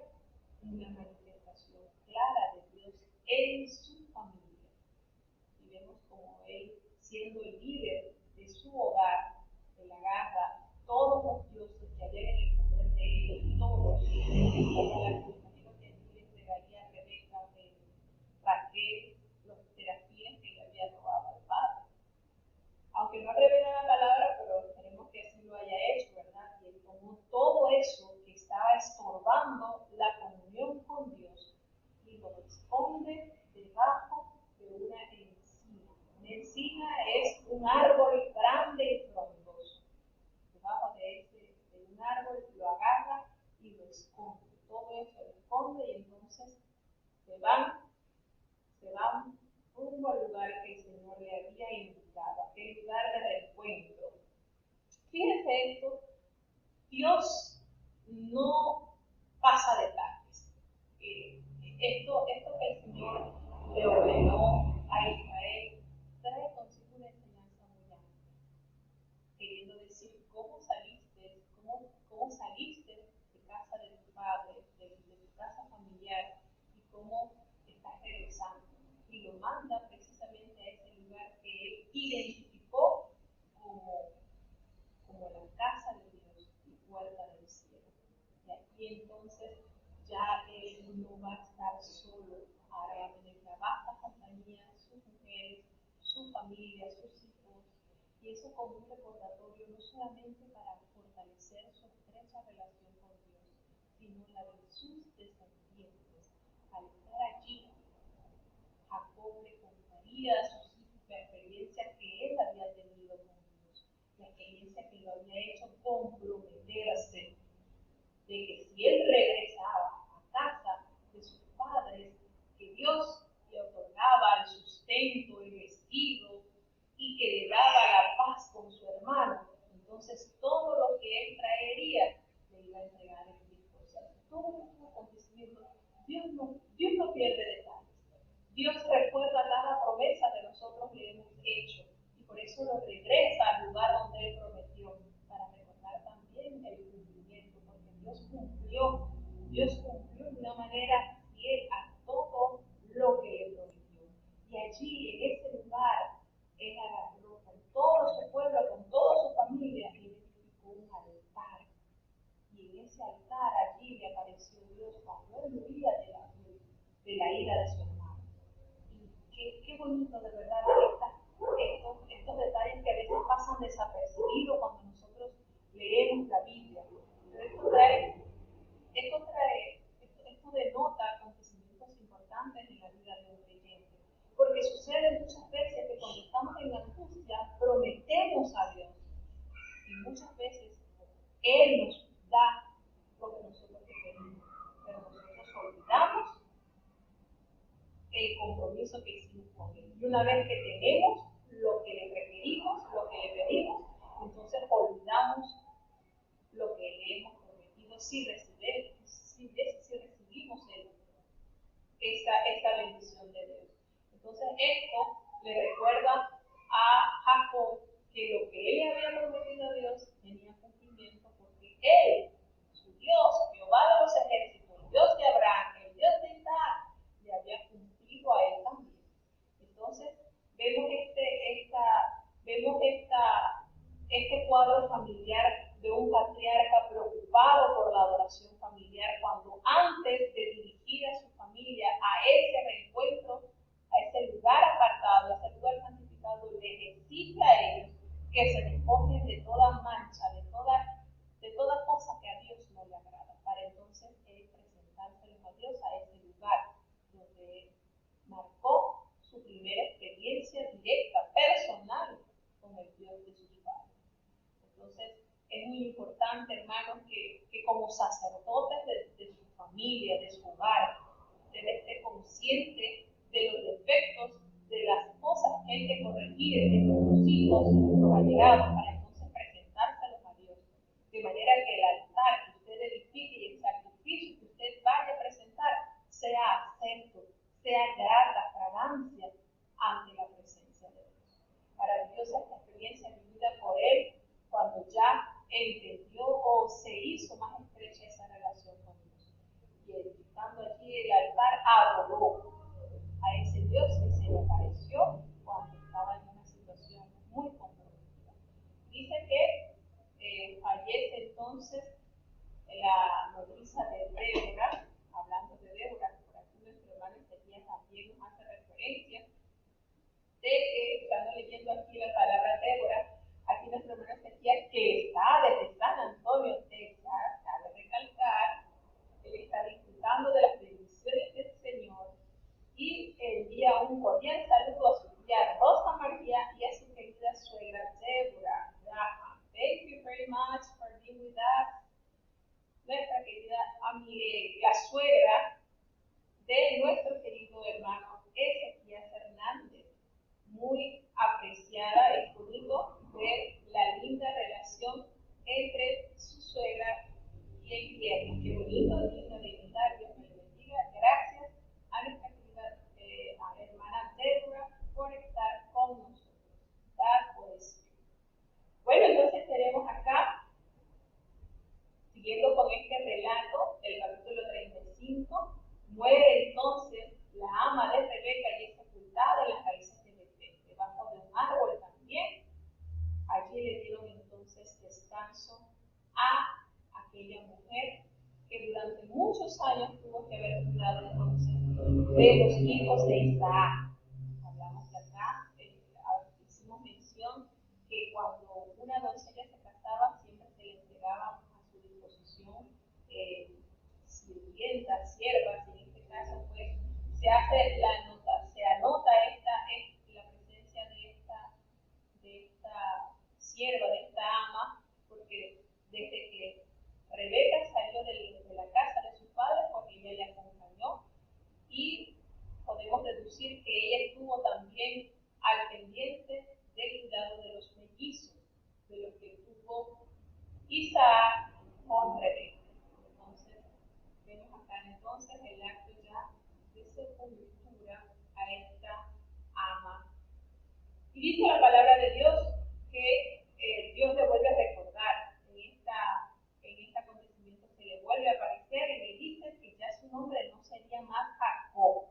una manifestación clara de Dios en su familia. Y vemos como él, siendo el líder de su hogar, él agarra todos los dioses que había en el poder de él, todos, imagino que aquí le entregaría a Rebeca, Raquel, los serafines que le había robado al padre. Aunque no revela la palabra, pero esperemos que así lo haya hecho, ¿verdad? Y él tomó todo eso que estaba estorbando la comunión con Dios y lo esconde debajo de una encina. Una encina es un árbol grande y frondoso. Debajo de un árbol lo agarra y lo esconde. Todo eso de esto, Dios no pasa detalles. Esto que el Señor le ordenó a Israel trae consigo una enseñanza muy amplia, queriendo decir cómo saliste de casa de tu padre, de tu casa familiar, y cómo estás regresando. Y lo manda precisamente a ese lugar que él identificó como la casa de Dios y puerta del cielo. Y aquí entonces ya él no va a estar solo, ahora va a tener la vasta compañía, sus mujeres, su familia, sus hijos, y eso como un recordatorio no solamente para fortalecer su estrecha relación con Dios, sino la de sus descendientes. Al estar allí, Jacob le contaría a sus hijos la experiencia que él había tenido con Dios, la experiencia que lo había hecho comprometerse de que si él regresaba a casa de sus padres, que Dios le otorgaba el sustento, el vestido, y que le daba la paz con su hermano, entonces todo lo que él traería le iba a entregar en Cristo. O sea, todos estos acontecimientos, Dios no pierde detalles. Dios recuerda cada promesa que nosotros le hemos hecho, y por eso lo regresa al lugar donde él prometió, para recordar también el cumplimiento, porque Dios cumplió de una manera fiel a todo lo que le prometió. Y allí, en ese lugar, él agarró con todo su pueblo, con toda su familia, y edificó un altar. Y en ese altar allí le apareció Dios cuando él huía de la ira de su hermano. Y qué bonito, de verdad, estos detalles que a veces pasan desapercibidos cuando nosotros leemos la Biblia. Pero esto denota acontecimientos importantes en la vida de un creyente. Porque sucede muchas veces que cuando estamos en angustia, prometemos a Dios. Y muchas veces Él nos da lo que nosotros queremos. Pero nosotros olvidamos el compromiso que hicimos con Él. Y una vez que tenemos lo que le requerimos, lo que le pedimos, entonces olvidamos lo que le hemos prometido si recibimos esta bendición de Dios. Entonces esto le recuerda a Jacob que lo que él había prometido a Dios tenía cumplimiento, porque él, su Dios, Jehová de los ejércitos, el Dios de Abraham, el Dios de Isaac, le había cumplido a él también. Entonces vemos este cuadro familiar de un patriarca preocupado por la adoración familiar, cuando antes de dirigir a su familia a ese reencuentro, a ese lugar apartado, a ese lugar santificado, les exige a ellos que se despojen de toda mancha, de toda cosa que a Dios no le agrada, para entonces él presentárselos a Dios a ese lugar donde él marcó su primera experiencia directa, personal, con el Dios de sus padres. Entonces, es muy importante, hermanos, que como sacerdotes de su familia, de su hogar, usted esté consciente de los defectos, de las cosas que hay que corregir en nuestros hijos, en nuestros allegados, para entonces presentárselos a Dios. De manera que el altar que usted edifique y el sacrificio que usted vaya a presentar sea acepto, sea grata fragancia ante la presencia de Dios. Maravillosa esta experiencia vivida por él cuando ya entendió o se hizo más estrecha esa relación con Dios. Y edificando allí el altar, adoró a ese Dios que se le apareció cuando estaba en una situación muy comprometida. Dice que fallece entonces la nodriza de Débora, hablando de Débora, por aquí nuestro hermano Ezequiel también nos hace referencia de que, estando leyendo aquí la palabra Débora, aquí nuestro hermano Ezequiel, que está desde San Antonio, Texas, cabe recalcar, él está disfrutando de las bendiciones del Señor y envía un cordial saludo a su tía Rosa María y a su querida suegra Débora. Thank you very much for being with us. Nuestra querida amiga, la suegra de nuestro querido hermano Ezequiel Hernández, muy apreciada y fruto de la linda relación Muere entonces la ama de Rebeca y es sepultada en las raíces de Betel, debajo de un árbol también. Allí le dieron entonces descanso a aquella mujer que durante muchos años tuvo que haber cuidado entonces de los hijos de Isaac. Hablamos de acá, hicimos mención que cuando una doncella se casaba siempre se le entregaban a su disposición sirvientas, siervas, y en este caso pues se hace se anota la presencia de esta sierva, de esta ama, porque desde que Rebeca salió de la casa de su padre, pues ella le acompañó y podemos deducir que ella estuvo también al pendiente del cuidado de los mellizos, de lo que tuvo Isaac con Rebeca. Entonces, vemos acá entonces el acto ya de sepultura a esta ama. Y dice la palabra de Dios que Dios le vuelve a recordar en este acontecimiento, se le vuelve a aparecer y le dice que ya su nombre no sería más Jacob,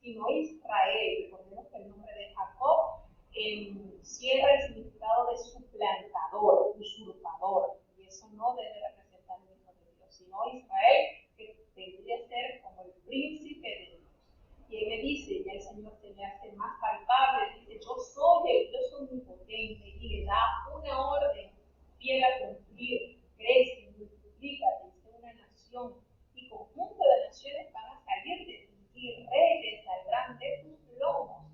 sino Israel. Recordemos que el nombre de Jacob encierra el significado de suplantador, usurpador, y eso no debe representar el Hijo de Dios, sino Israel, que debería ser como el príncipe de Dios. Y él le dice, ya el Señor se le hace más palpable, dice, yo soy omnipotente, y le da una orden fiel a cumplir, crece, multiplícate, sé una nación, y conjunto de naciones van a salir de ti, y reyes saldrán de tus lomos.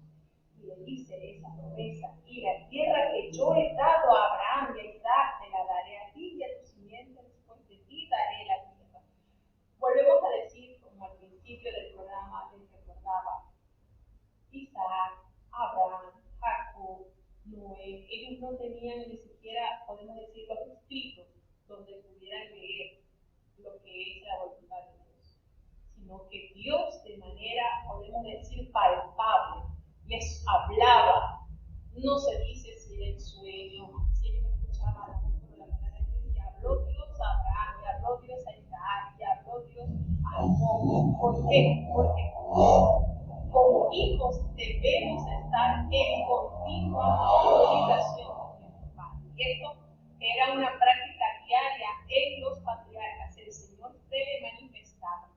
Y le dice esa promesa, y la tierra que yo he dado a Abraham y a Isaac, te la daré a ti y a tu simiente después de ti daré la tierra. Volvemos a decir, como al principio del programa les recordaba, Isaac, Abraham, Jacob, Noé, ellos no tenían ni siquiera, podemos decir, los escritos donde pudieran leer lo que es la voluntad de Dios, sino que Dios de manera, podemos decir, palpable, les hablaba. No se dice si era en sueño, si ellos escuchaban la voz de la palabra de Dios, y habló Dios a Abraham, y habló Dios a Isaac, y habló Dios a Jacob. ¿Por qué? Porque como hijos debemos estar en continua comunicación con nuestro Padre. Y esto era una práctica diaria en los patriarcas. El Señor se le manifestaba.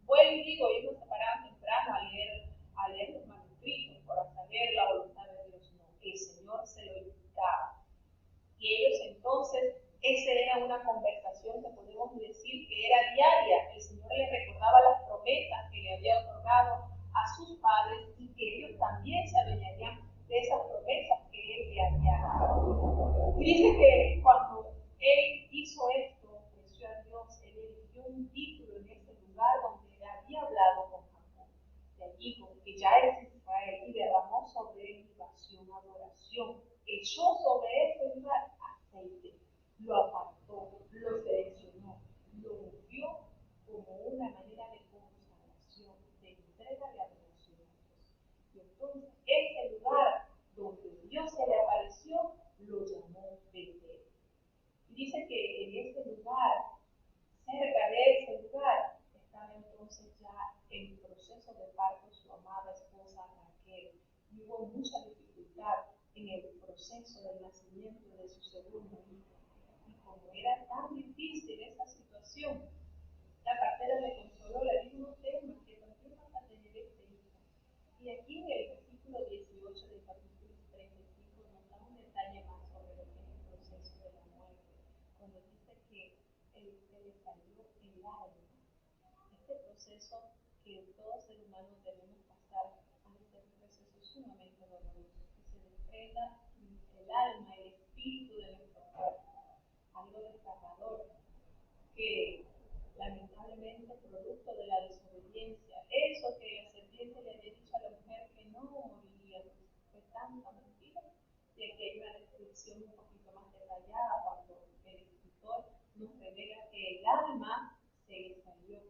Vuelvo y digo, ellos no se paraban temprano a leer los manuscritos para saber la voluntad de Dios. No, el Señor se lo indicaba. Y ellos entonces, esa era una conversación que podemos decir que era diaria. El Señor les recordaba las promesas que le había otorgado a sus padres y que ellos también se adueñarían de esas promesas que Él le había dado. Y dice que cuando Él hizo esto, ofreció a Dios, Él le dio un título en ese lugar donde Él había hablado con Jacob. De allí, como que ya es Israel, y derramó sobre él libación, adoración, echó sobre ese lugar aceite, lo apartó, lo seleccionó, lo ungió como una manera de consagración, de entrega de adoración a Dios. Y entonces ese lugar donde Dios se le apareció, lo llamó Betel. Y dice que en ese lugar, cerca de ese lugar, estaba entonces ya en proceso de parto su amada esposa Raquel. Y hubo mucha dificultad en el proceso del nacimiento de su segundo hijo. Y como era tan difícil esa situación, la partera le consoló, le dijo: no temas, que también vas a tener este hijo. Y aquí en el versículo 18 del capítulo 35 nos da un detalle más sobre lo que es el proceso de la muerte, cuando dice que se le salió el alma. Este proceso que todo ser humano debemos pasar ha de ser un proceso sumamente doloroso, que se desprenda el alma, el espíritu de nuestro cuerpo, algo desgarrador, que lamentablemente producto de la desobediencia, eso que la serpiente le había dicho a la mujer que no moriría, fue tanta mentira. Y aquí hay una descripción un poquito más detallada cuando el escritor nos revela que el alma se le salió,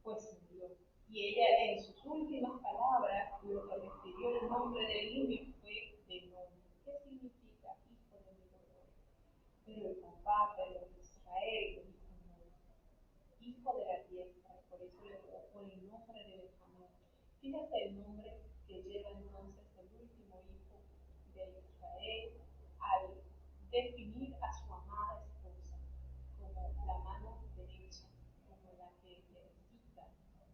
pues murió. Y ella en sus últimas palabras, lo que refirió el nombre del niño fue Benoni. ¿Qué significa hijo de mi dolor? Pero el papá, pero Israel, hijo de la diestra, por eso le colocó con el nombre de Benjamín. Fíjate el nombre que lleva entonces el último hijo de Israel al definir a su amada esposa como la mano derecha, como la que ejercita,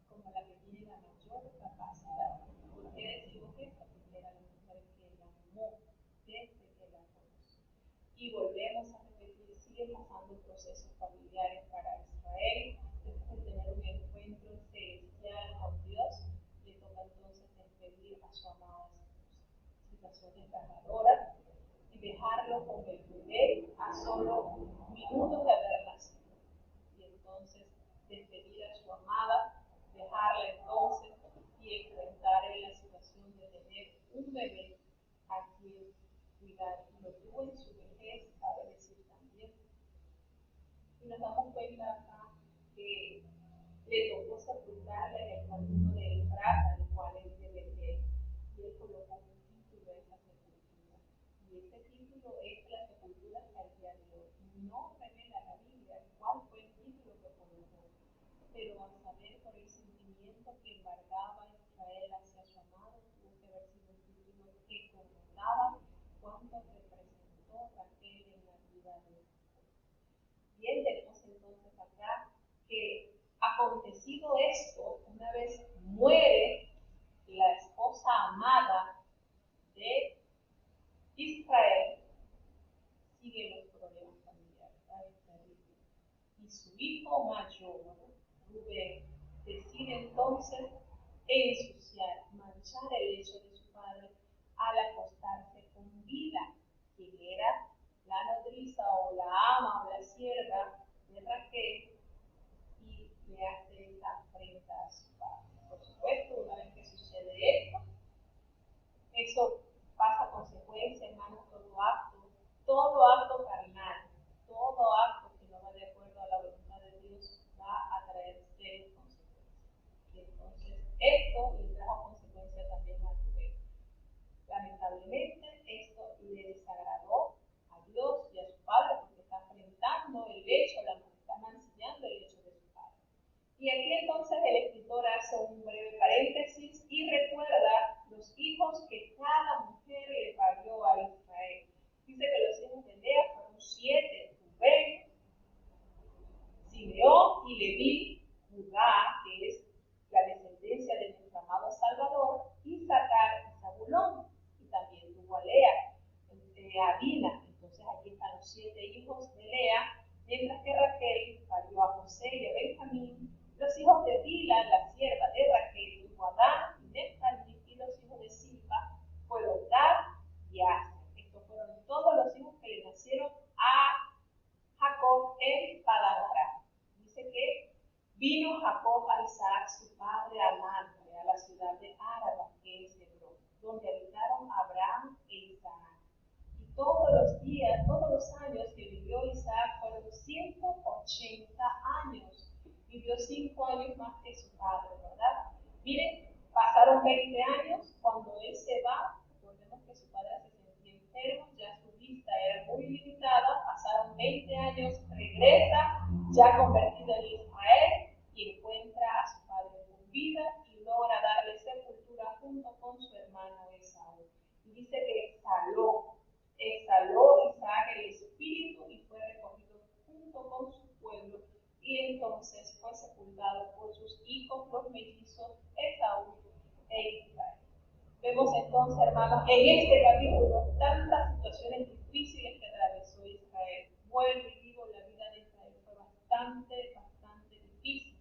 como la que tiene la mayor capacidad. ¿Por qué decimos esto? Porque era la mujer que la amó desde que la conoció. Y volvemos a repetir, siguen pasando procesos familiares para Israel. Después de tener un encuentro celestial con Dios, le toca entonces despedir a su amada esposa. Situación desgarradora, y dejarlo con el bebé a solo minutos de haber nacido. Y entonces despedir a su amada, dejarla entonces y enfrentar en la situación de tener un bebé a quien cuidar. Y lo tuvo en su vejez, cabe decir también. Y nos damos cuenta acá que le tocó sepultarla en el camino de Efrata, al cual él se vende. Y él colocó un título en esa sepultura. Y ese título es la sepultura hasta el día de hoy. No revela la Biblia cuál fue el título que colocó, pero al saber por el sentimiento que embargaba Israel hacia su amado, tuvo que haber sido un título que connotaba cuánto representó Raquel en la vida de Jacob. Bien, tenemos entonces acá que acontecido esto, una vez muere la esposa amada de Israel, siguen los problemas familiares. Y su hijo mayor, Rubén, decide entonces ensuciar, manchar el lecho de su padre al acostarse con Bila, quien era la nodriza o la ama o la sierva de Raquel, y le hace esa afrenta a su padre. Por supuesto, una vez que sucede esto, eso pasa a consecuencia, hermanos, todo acto carnal, todo acto que no va de acuerdo a la voluntad de Dios va a traer serias consecuencias. Y entonces esto le trajo consecuencias también a Rubén. Lamentablemente esto le desagradó a Dios y a su padre porque está afrentando el hecho, está mancillando el hecho de su padre. Y aquí entonces el escritor hace un breve paréntesis y recuerda los hijos que cada mujer le parió a Israel. Dice que los hijos de Lea fueron 7, Rubén, Simeón y Leví, Judá, que es la descendencia de nuestro amado Salvador, Isaacar y Zabulón, y también tuvo a Lea, a Dina. Entonces aquí están los 7 hijos de Lea, mientras que Raquel parió a José y a Benjamín. Los hijos de Bila, la sierva de Raquel, tuvo a Dan y Neftalí, y los hijos de Silpa fueron Gad y Aser. Estos fueron todos los hijos que le nacieron a Jacob en Padan-Aram. Dice que vino Jacob a Isaac, su padre, a Mamre, a la ciudad de Araba, que es Hebrón, donde habitaron Abraham e Isaac. Y todos los días, todos los años que vivió Isaac fueron 180 años. Vivió 5 años más que su padre, ¿verdad? Miren, pasaron 20 años, cuando él se va, recordemos que su padre se sentía enfermo, ya su vista era muy limitada, pasaron 20 años, regresa, ya convertido en Israel, y encuentra a su padre con vida y logra darle sepultura junto con su hermano Esaú. Y dice que exhaló Isaac el espíritu y fue recogido junto con su pueblo, y entonces fue sepultado por sus hijos, los mellizos Esaú e Israel. Vemos entonces, hermanos, en este capítulo tantas situaciones difíciles que atravesó Israel. Vuelvo y digo, la vida de Israel fue bastante difícil,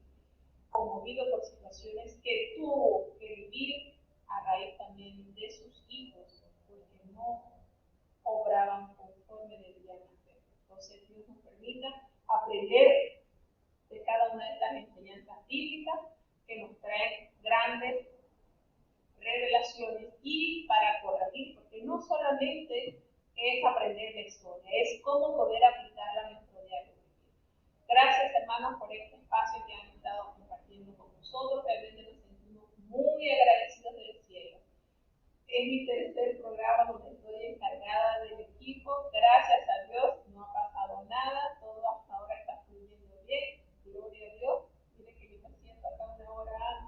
conmovido por situaciones que tuvo que vivir a raíz también de sus hijos, porque no obraban conforme debían hacer. Entonces Dios nos permita aprender de cada una de estas enseñanzas bíblicas que nos traen grandes revelaciones y para corregir, porque no solamente es aprender la historia, es cómo poder aplicarla a nuestro diario vivir. Gracias, hermanos, por este espacio que han estado compartiendo con nosotros. Realmente nos sentimos muy agradecidos del cielo. Es mi tercer programa donde estoy encargada del equipo. Gracias a Dios, no ha pasado nada, todo hasta ahora está fluyendo bien. Gloria a Dios. Mire que yo me siento acá una hora antes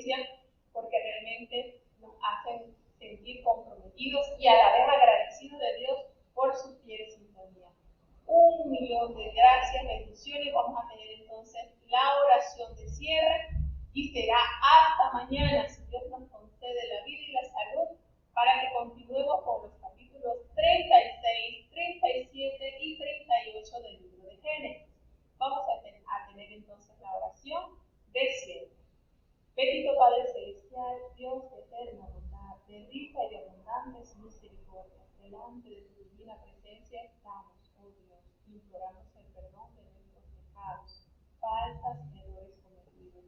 presencia, porque realmente nos hacen sentir comprometidos y a la vez agradecidos de Dios por su fiel sintonía. 1.000.000 de gracias, bendiciones. Vamos a tener entonces la oración de cierre y será hasta mañana, si Dios nos concede la vida y la salud, para que continuemos con los capítulos 36, 37 y 38 del libro de Génesis. Vamos a tener entonces la oración de cierre. Bendito Padre Celestial, Dios de eterna bondad, de rica y de abundantes misericordias, delante de tu divina presencia estamos, oh Dios, imploramos el perdón de nuestros pecados, faltas y errores cometidos,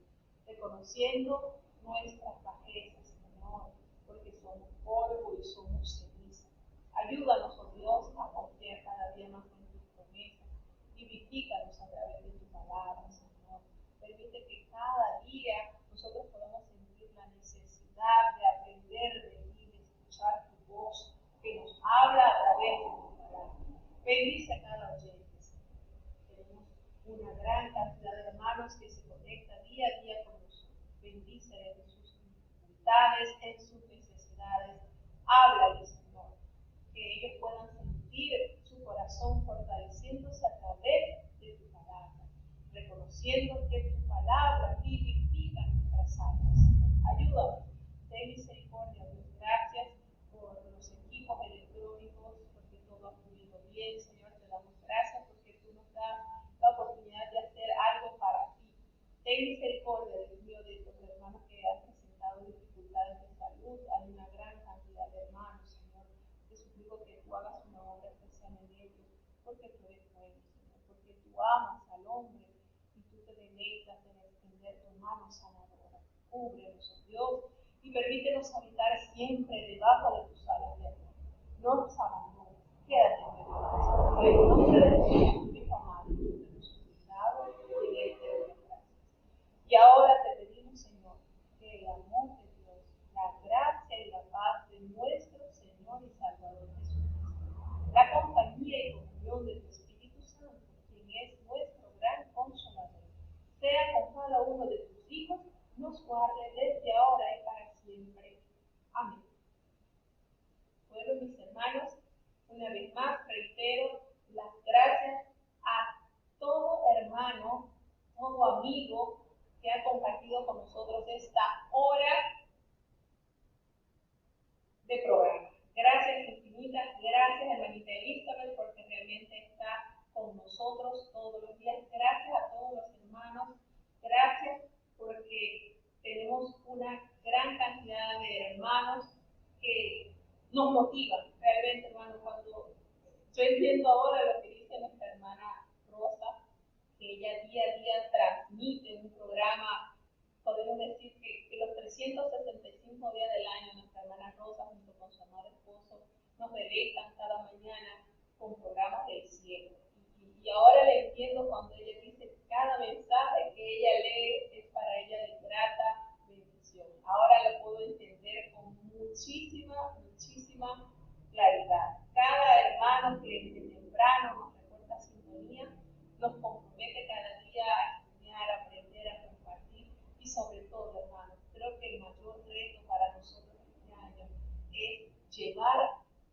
reconociendo nuestras bajezas, Señor, porque somos polvo y somos ceniza. Ayúdanos, oh Dios, a confiar cada día más en tus promesas. Vivifícanos a través de tu palabra, Señor. Permite que cada día nosotros podamos sentir la necesidad de aprender de ti, de escuchar tu voz, que nos habla a través de tu palabra. Bendice a cada oyente, Señor. Tenemos una gran cantidad de hermanos que se conectan día a día con nosotros. Bendice en sus dificultades, en sus necesidades. Háblales, Señor, que ellos puedan sentir su corazón fortaleciéndose a través de tu palabra, reconociendo que tu palabra vivifica nuestras almas. Ayúdame, ten misericordia, Dios. Gracias por los equipos electrónicos, porque todo ha fluido bien, Señor. Te damos gracias porque tú nos das la oportunidad de hacer algo para ti. Ten misericordia, Dios mío, de estos hermanos que han presentado dificultades de salud. Hay una gran cantidad de hermanos, Señor. Te suplico que tú hagas una obra especial en ellos, porque tú eres bueno, Señor, porque tú amas al hombre y tú te deleitas en extender tu mano sanadora. Cúbrenos, oh Dios, y permítenos habitar siempre debajo de tus alas de amor. No nos abandones, quédate en medio de nosotros. Por el nombre de Jesús, Hijo amado, te hemos suplicado y en él te doy gracias. Y ahora te pedimos, Señor, que el amor de Dios, la gracia y la paz de nuestro Señor y Salvador Jesucristo, la compañía y comunión de tu Espíritu Santo, quien es nuestro gran consolador, sea con cada uno de tus hijos, nos guarde desde ahora y para siempre. Amén. Bueno, mis hermanos, una vez más reitero las gracias a todo hermano, todo amigo que ha compartido con nosotros esta hora de programa. Gracias infinitas, gracias hermanita Elizabeth, porque realmente está con nosotros todos los días. Gracias a todos los hermanos, gracias porque tenemos una gran cantidad de hermanos que nos motivan. Realmente, hermano, cuando yo entiendo ahora lo que dice nuestra hermana Rosa, que ella día a día transmite un programa, podemos decir que los 365 días del año, nuestra hermana Rosa junto con su amado esposo nos deleitan cada mañana con programas del cielo. Y ahora le entiendo cuando ella dice que cada mensaje que ella lee es para ella de grata bendición. Ahora lo puedo entender con muchísima claridad. Cada hermano que desde temprano nos reporta sintonía, nos compromete cada día a estudiar, a aprender, a compartir y sobre todo, hermanos, creo que el mayor reto para nosotros este año es llevar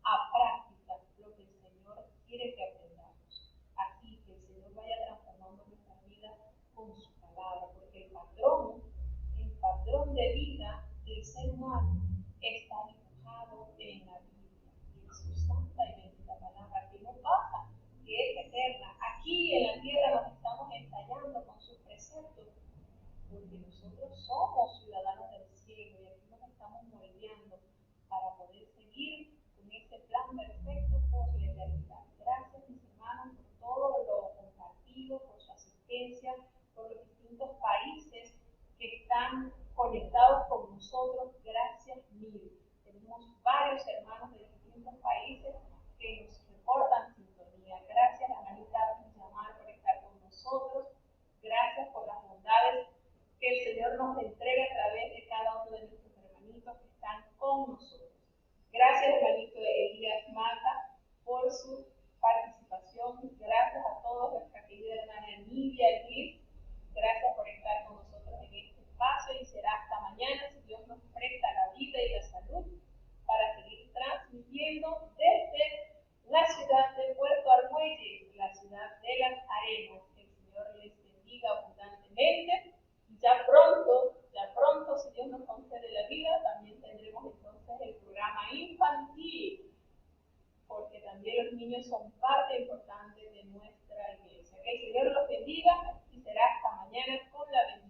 a práctica lo que el Señor quiere que aprendamos. Así que el Señor vaya transformando nuestra vida con su palabra, porque el patrón de vida del ser humano está dibujado en la Biblia, en su santa y bendita palabra, que no pasa, que es eterna. Aquí en la tierra nos estamos ensayando con sus preceptos, porque nosotros somos ciudadanos del cielo y aquí nos estamos moldeando para poder seguir con ese plan perfecto por la eternidad. Gracias, mis hermanos, por todo lo compartido, por su asistencia, por los distintos países que están conectados con nosotros. Gracias mil. Tenemos varios hermanos de distintos países que nos reportan sintonía. Gracias, hermanita Villamar, por estar con nosotros. Gracias por las bondades que el Señor nos entrega a través de cada uno de nuestros hermanitos que están con nosotros. Gracias, hermanito Elías Mata, por su participación. Gracias a todos, nuestra querida hermana Nidia Liz. Gracias por estar con nosotros en este espacio y será hasta mañana, los niños son parte importante de nuestra iglesia. Que el Señor los bendiga y será hasta mañana con la bendición.